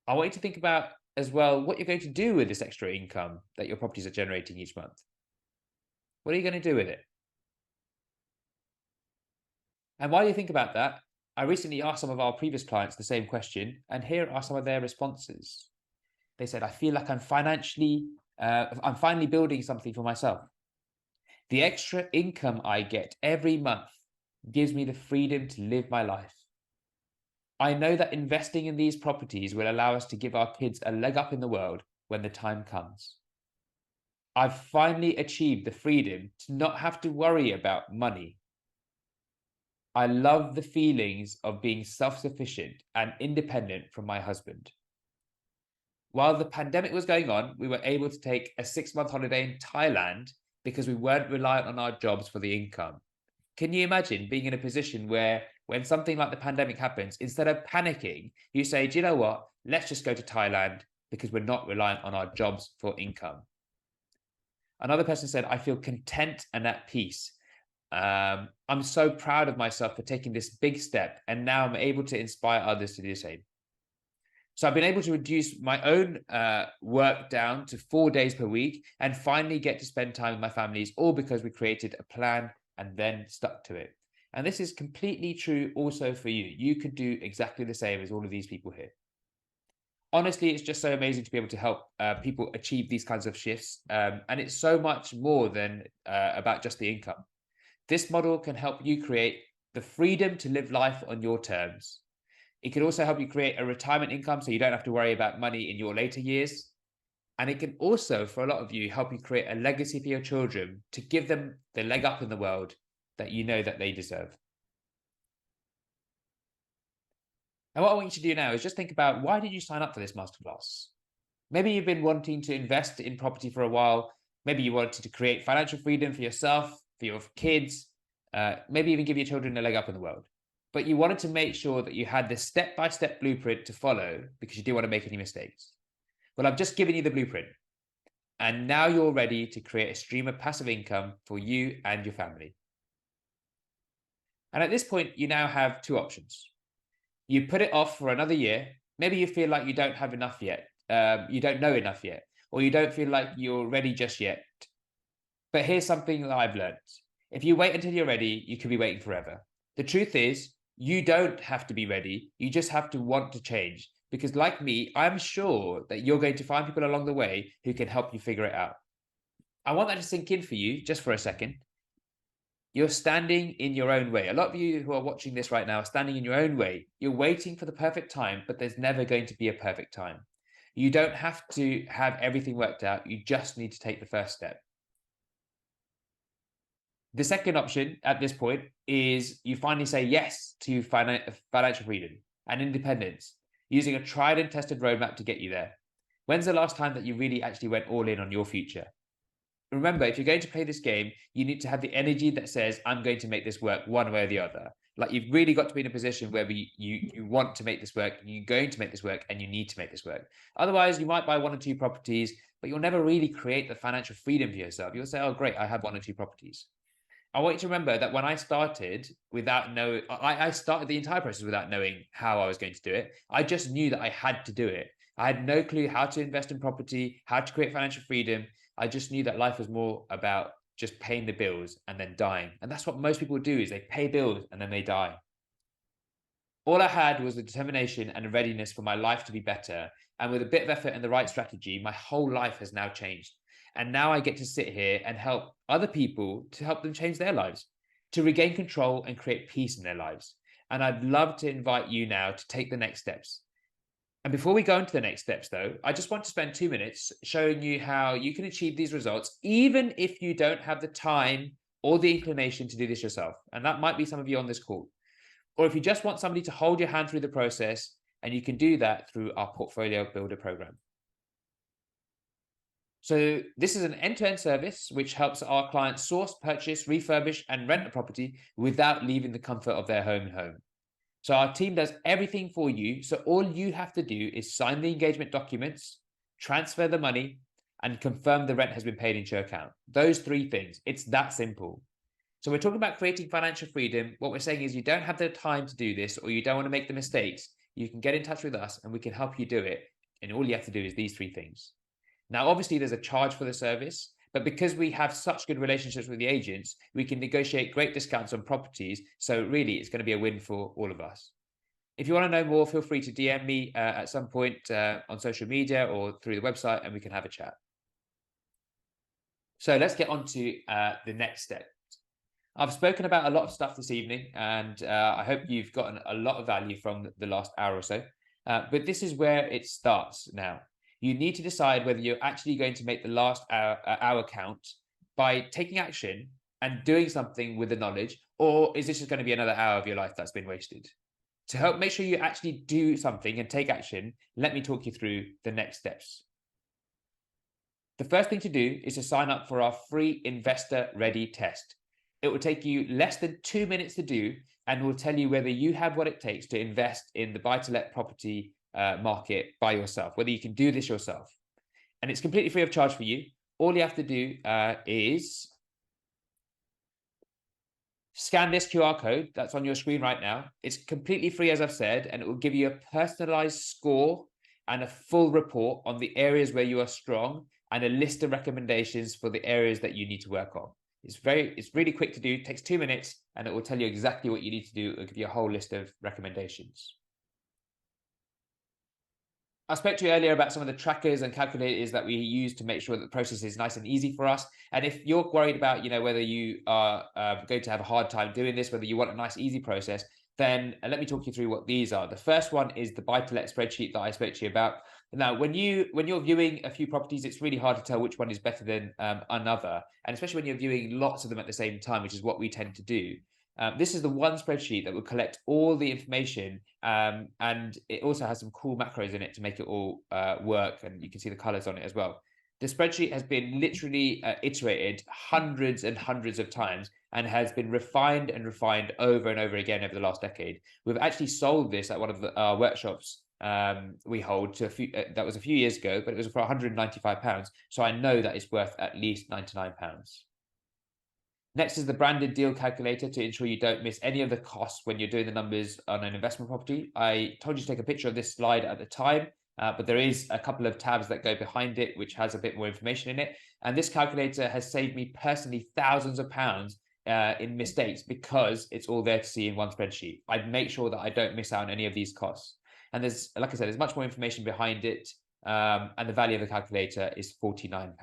I want you to think about as well what you're going to do with this extra income that your properties are generating each month. What are you going to do with it? And while you think about that, I recently asked some of our previous clients the same question, and here are some of their responses. They said, I feel like I'm finally building something for myself. The extra income I get every month gives me the freedom to live my life. I know that investing in these properties will allow us to give our kids a leg up in the world when the time comes. I've finally achieved the freedom to not have to worry about money. I love the feelings of being self-sufficient and independent from my husband. While the pandemic was going on, we were able to take a 6-month holiday in Thailand because we weren't reliant on our jobs for the income. Can you imagine being in a position where when something like the pandemic happens, instead of panicking, you say, do you know what? Let's just go to Thailand because we're not reliant on our jobs for income. Another person said, I feel content and at peace. I'm so proud of myself for taking this big step, and now I'm able to inspire others to do the same. So I've been able to reduce my own work down to 4 days per week and finally get to spend time with my families, all because we created a plan and then stuck to it. And this is completely true also for you. You could do exactly the same as all of these people here. Honestly, it's just so amazing to be able to help people achieve these kinds of shifts. And it's so much more than about just the income. This model can help you create the freedom to live life on your terms. It can also help you create a retirement income so you don't have to worry about money in your later years. And it can also, for a lot of you, help you create a legacy for your children to give them the leg up in the world that you know that they deserve. And what I want you to do now is just think about, why did you sign up for this masterclass? Maybe you've been wanting to invest in property for a while. Maybe you wanted to create financial freedom for yourself, for your kids, maybe even give your children a leg up in the world. But you wanted to make sure that you had this step-by-step blueprint to follow because you didn't want to make any mistakes. Well, I've just given you the blueprint. And now you're ready to create a stream of passive income for you and your family. And at this point, you now have 2 options. You put it off for another year. Maybe you feel like you don't have enough yet. You don't know enough yet, or you don't feel like you're ready just yet. But here's something that I've learned. If you wait until you're ready, you could be waiting forever. The truth is, you don't have to be ready. You just have to want to change. Because like me, I'm sure that you're going to find people along the way who can help you figure it out. I want that to sink in for you just for a second. You're standing in your own way. A lot of you who are watching this right now are standing in your own way. You're waiting for the perfect time, but there's never going to be a perfect time. You don't have to have everything worked out. You just need to take the first step. The second option at this point is you finally say yes to financial freedom and independence, using a tried and tested roadmap to get you there. When's the last time that you really actually went all in on your future? Remember, if you're going to play this game, you need to have the energy that says, I'm going to make this work one way or the other. Like, you've really got to be in a position where you want to make this work, you're going to make this work, and you need to make this work. Otherwise, you might buy 1 or 2 properties, but you'll never really create the financial freedom for yourself. You'll say, oh, great, I have 1 or 2 properties. I want you to remember that when I started I started the entire process without knowing how I was going to do it. I just knew that I had to do it. I had no clue how to invest in property, how to create financial freedom. I just knew that life was more about just paying the bills and then dying. And that's what most people do, is they pay bills and then they die. All I had was the determination and a readiness for my life to be better. And with a bit of effort and the right strategy, my whole life has now changed. And now I get to sit here and help other people to help them change their lives, to regain control and create peace in their lives. And I'd love to invite you now to take the next steps. And before we go into the next steps, though, I just want to spend 2 minutes showing you how you can achieve these results, even if you don't have the time or the inclination to do this yourself. And that might be some of you on this call. Or if you just want somebody to hold your hand through the process, and you can do that through our Portfolio Builder program. So this is an end-to-end service which helps our clients source, purchase, refurbish, and rent a property without leaving the comfort of their home. So our team does everything for you. So all you have to do is sign the engagement documents, transfer the money, and confirm the rent has been paid into your account. Those 3 things. It's that simple. So we're talking about creating financial freedom. What we're saying is you don't have the time to do this, or you don't want to make the mistakes. You can get in touch with us and we can help you do it. And all you have to do is these 3 things. Now, obviously, there's a charge for the service, but because we have such good relationships with the agents, we can negotiate great discounts on properties. So really, it's going to be a win for all of us. If you want to know more, feel free to DM me at some point on social media or through the website, and we can have a chat. So let's get on to the next step. I've spoken about a lot of stuff this evening, and I hope you've gotten a lot of value from the last hour or so. But this is where it starts now. You need to decide whether you're actually going to make the last hour count by taking action and doing something with the knowledge, or is this just going to be another hour of your life that's been wasted? To help make sure you actually do something and take action, let me talk you through the next steps. The first thing to do is to sign up for our free Investor Ready test. It will take you less than 2 minutes to do and will tell you whether you have what it takes to invest in the buy-to-let property market by yourself, whether you can do this yourself. And it's completely free of charge for you. All you have to do is scan this QR code that's on your screen right now. It's completely free, as I've said, and it will give you a personalized score and a full report on the areas where you are strong and a list of recommendations for the areas that you need to work on. It's really quick to do. It takes 2 minutes and it will tell you exactly what you need to do. It'll give you a whole list of recommendations. I spoke to you earlier about some of the trackers and calculators that we use to make sure that the process is nice and easy for us. And if you're worried about, whether you are going to have a hard time doing this, whether you want a nice, easy process, then let me talk you through what these are. The first one is the buy-to-let spreadsheet that I spoke to you about. Now, when you're viewing a few properties, it's really hard to tell which one is better than another, and especially when you're viewing lots of them at the same time, which is what we tend to do. This is the one spreadsheet that will collect all the information, and it also has some cool macros in it to make it all work, and you can see the colors on it as well. The spreadsheet has been literally iterated hundreds and hundreds of times and has been refined and refined over and over again over the last decade. We've actually sold this at one of the workshops we hold to that was a few years ago, but it was for £195. So I know that it's worth at least £99. Next is the branded deal calculator to ensure you don't miss any of the costs when you're doing the numbers on an investment property. I told you to take a picture of this slide at the time, but there is a couple of tabs that go behind it, which has a bit more information in it. And this calculator has saved me personally thousands of pounds in mistakes because it's all there to see in one spreadsheet. I'd make sure that I don't miss out on any of these costs. And there's, like I said, there's much more information behind it. And the value of the calculator is £49.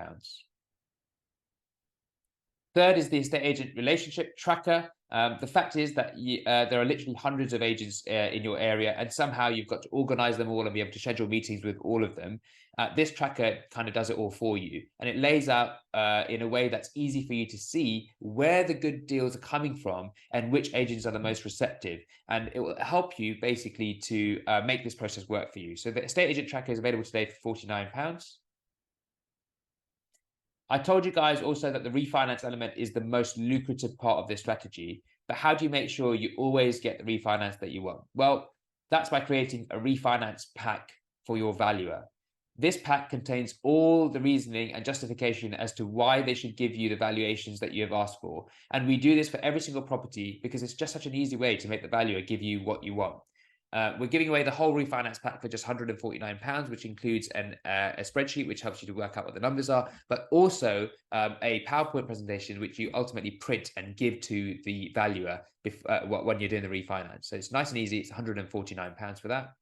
Third is the estate agent relationship tracker. The fact is that there are literally hundreds of agents in your area, and somehow you've got to organize them all and be able to schedule meetings with all of them. This tracker kind of does it all for you, and it lays out in a way that's easy for you to see where the good deals are coming from and which agents are the most receptive. And it will help you basically to make this process work for you. So the estate agent tracker is available today for £49. I told you guys also that the refinance element is the most lucrative part of this strategy, but how do you make sure you always get the refinance that you want? Well, that's by creating a refinance pack for your valuer. This pack contains all the reasoning and justification as to why they should give you the valuations that you have asked for. And we do this for every single property because it's just such an easy way to make the valuer give you what you want. We're giving away the whole refinance pack for just £149, which includes a spreadsheet which helps you to work out what the numbers are, but also a PowerPoint presentation which you ultimately print and give to the valuer when you're doing the refinance. So it's nice and easy. It's £149 for that.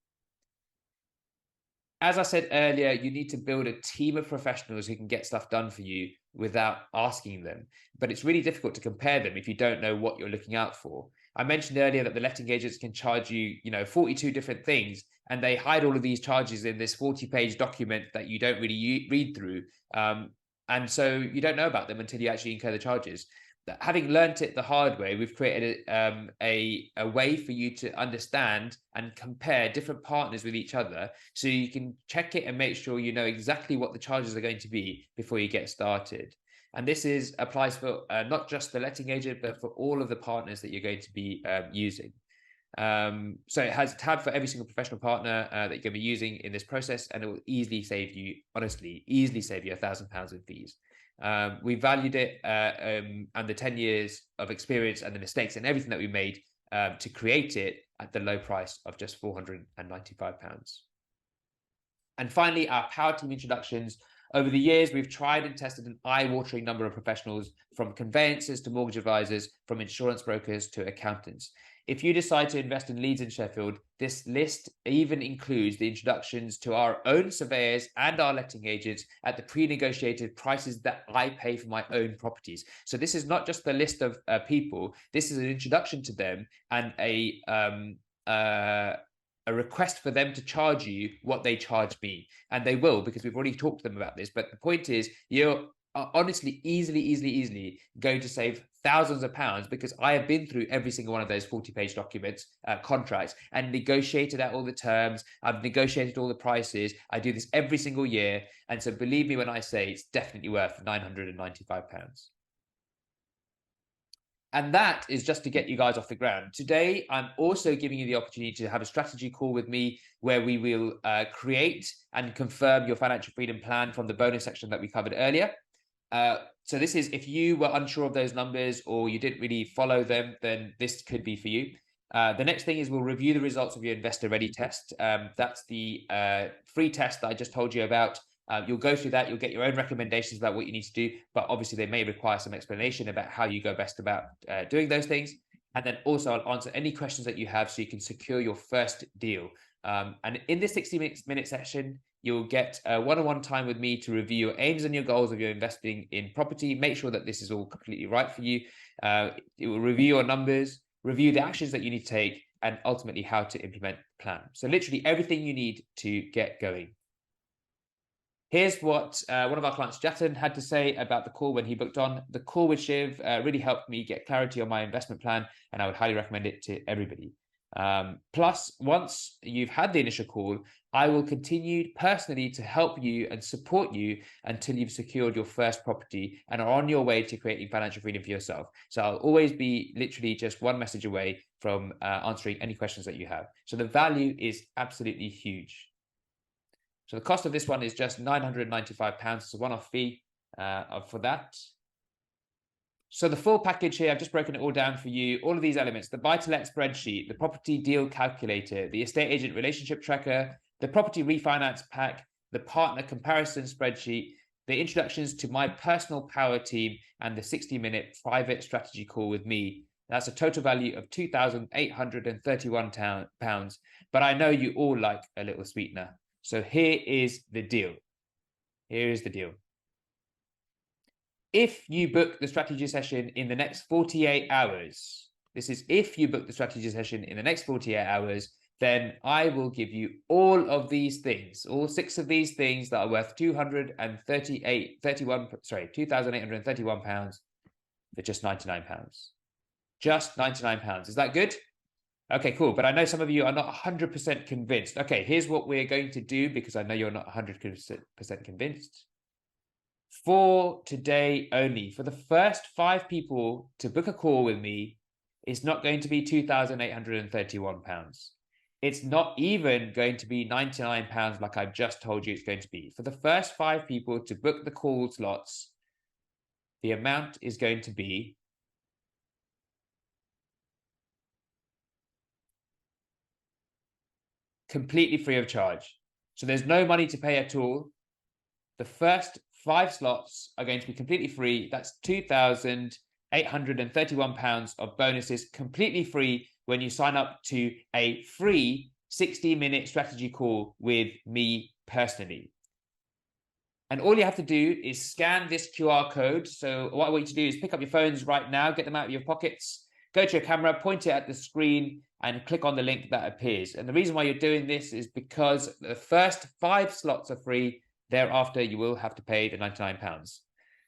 As I said earlier, you need to build a team of professionals who can get stuff done for you without asking them. But it's really difficult to compare them if you don't know what you're looking out for. I mentioned earlier that the letting agents can charge you, 42 different things, and they hide all of these charges in this 40-page document that you don't really read through. And so you don't know about them until you actually incur the charges. Having learnt it the hard way, we've created a way for you to understand and compare different partners with each other, so you can check it and make sure you know exactly what the charges are going to be before you get started. And this applies for not just the letting agent, but for all of the partners that you're going to be using. So it has a tab for every single professional partner that you're going to be using in this process, and it will easily save you, honestly, £1,000 in fees. We valued it and the 10 years of experience and the mistakes and everything that we made to create it at the low price of just £495. And finally, our power team introductions. Over the years, we've tried and tested an eye-watering number of professionals, from conveyancers to mortgage advisors, from insurance brokers to accountants. If you decide to invest in Leeds and Sheffield, this list even includes the introductions to our own surveyors and our letting agents at the pre-negotiated prices that I pay for my own properties. So this is not just the list of people. This is an introduction to them and a request for them to charge you what they charge me. And they will, because we've already talked to them about this. But the point is, you're honestly easily going to save thousands of pounds, because I have been through every single one of those 40-page documents, contracts, and negotiated out all the terms. I've negotiated all the prices. I do this every single year. And so believe me when I say it's definitely worth £995. And that is just to get you guys off the ground. Today, I'm also giving you the opportunity to have a strategy call with me, where we will create and confirm your financial freedom plan from the bonus section that we covered earlier. So this is, if you were unsure of those numbers or you didn't really follow them, then this could be for you. The next thing is we'll review the results of your investor ready test. That's the free test that I just told you about. You'll go through that. You'll get your own recommendations about what you need to do, but obviously they may require some explanation about how you go best about doing those things. And then also I'll answer any questions that you have so you can secure your first deal. And in this 60-minute session, you'll get one-on-one time with me to review your aims and your goals of your investing in property. Make sure that this is all completely right for you. It will review your numbers, review the actions that you need to take, and ultimately how to implement the plan. So literally everything you need to get going. Here's what one of our clients, Jatin, had to say about the call when he booked on. The call with Shiv really helped me get clarity on my investment plan, and I would highly recommend it to everybody. Plus, once you've had the initial call, I will continue personally to help you and support you until you've secured your first property and are on your way to creating financial freedom for yourself. So I'll always be literally just one message away from answering any questions that you have. So the value is absolutely huge. So the cost of this one is just £995. It's a one-off fee for that. So the full package here, I've just broken it all down for you. All of these elements: the buy-to-let spreadsheet, the property deal calculator, the estate agent relationship tracker, the property refinance pack, the partner comparison spreadsheet, the introductions to my personal power team, and the 60-minute private strategy call with me. That's a total value of £2,831. But I know you all like a little sweetener. So here is the deal. Here is the deal. If you book the strategy session in the next 48 hours, this is if you book the strategy session in the next 48 hours, then I will give you all of these things, all 6 of these things that are worth £2,831 for just £99. Just £99. Is that good? Okay, cool. But I know some of you are not 100% convinced. Okay, here's what we're going to do, because I know you're not 100% convinced. For today only, for the first 5 people to book a call with me, it's not going to be £2,831. It's not even going to be £99 like I've just told you it's going to be. For the first 5 people to book the call slots, the amount is going to be completely free of charge. So there's no money to pay at all. The first 5 slots are going to be completely free. That's £2,831 of bonuses, completely free, when you sign up to a free 60-minute strategy call with me personally. And all you have to do is scan this QR code. So what I want you to do is pick up your phones right now, get them out of your pockets, go to your camera, point it at the screen, and click on the link that appears. And the reason why you're doing this is because the first 5 slots are free. Thereafter, you will have to pay the £99.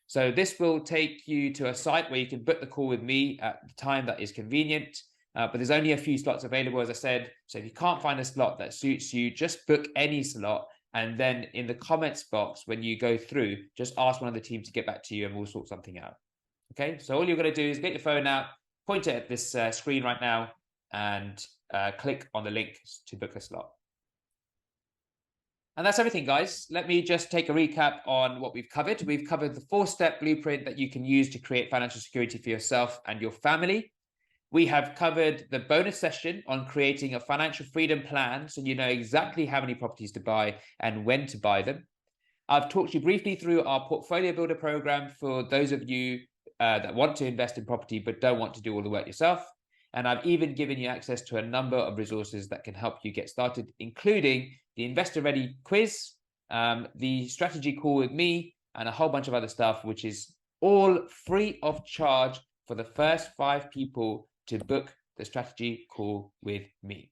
So this will take you to a site where you can book the call with me at the time that is convenient. But there's only a few slots available, as I said. So if you can't find a slot that suits you, just book any slot. And then in the comments box, when you go through, just ask one of the team to get back to you and we'll sort something out. Okay, so all you're going to do is get your phone out, point it at this screen right now, and click on the link to book a slot. And that's everything, guys. Let me just take a recap on what we've covered. We've covered the 4-step blueprint that you can use to create financial security for yourself and your family. We have covered the bonus session on creating a financial freedom plan, so you know exactly how many properties to buy and when to buy them. I've talked you briefly through our portfolio builder program for those of you that want to invest in property but don't want to do all the work yourself. And I've even given you access to a number of resources that can help you get started, including the Investor Ready quiz, the strategy call with me, and a whole bunch of other stuff, which is all free of charge for the first 5 people to book the strategy call with me.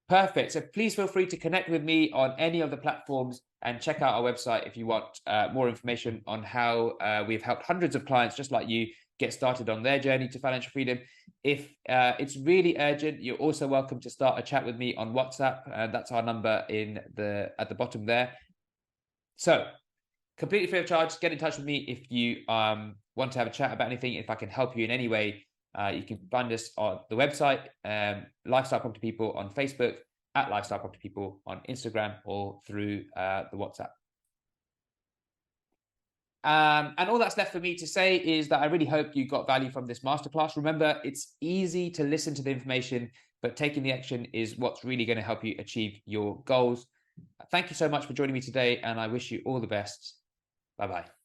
Perfect. So please feel free to connect with me on any of the platforms and check out our website if you want more information on how we've helped hundreds of clients just like you get started on their journey to financial freedom. If it's really urgent, you're also welcome to start a chat with me on WhatsApp. That's our number at the bottom there. So completely free of charge. Get in touch with me if you want to have a chat about anything. If I can help you in any way, you can find us on the website, Lifestyle Property People on Facebook, at Lifestyle Property People on Instagram, or through the WhatsApp. And all that's left for me to say is that I really hope you got value from this masterclass. Remember, it's easy to listen to the information, but taking the action is what's really going to help you achieve your goals. Thank you so much for joining me today, and I wish you all the best. Bye-bye.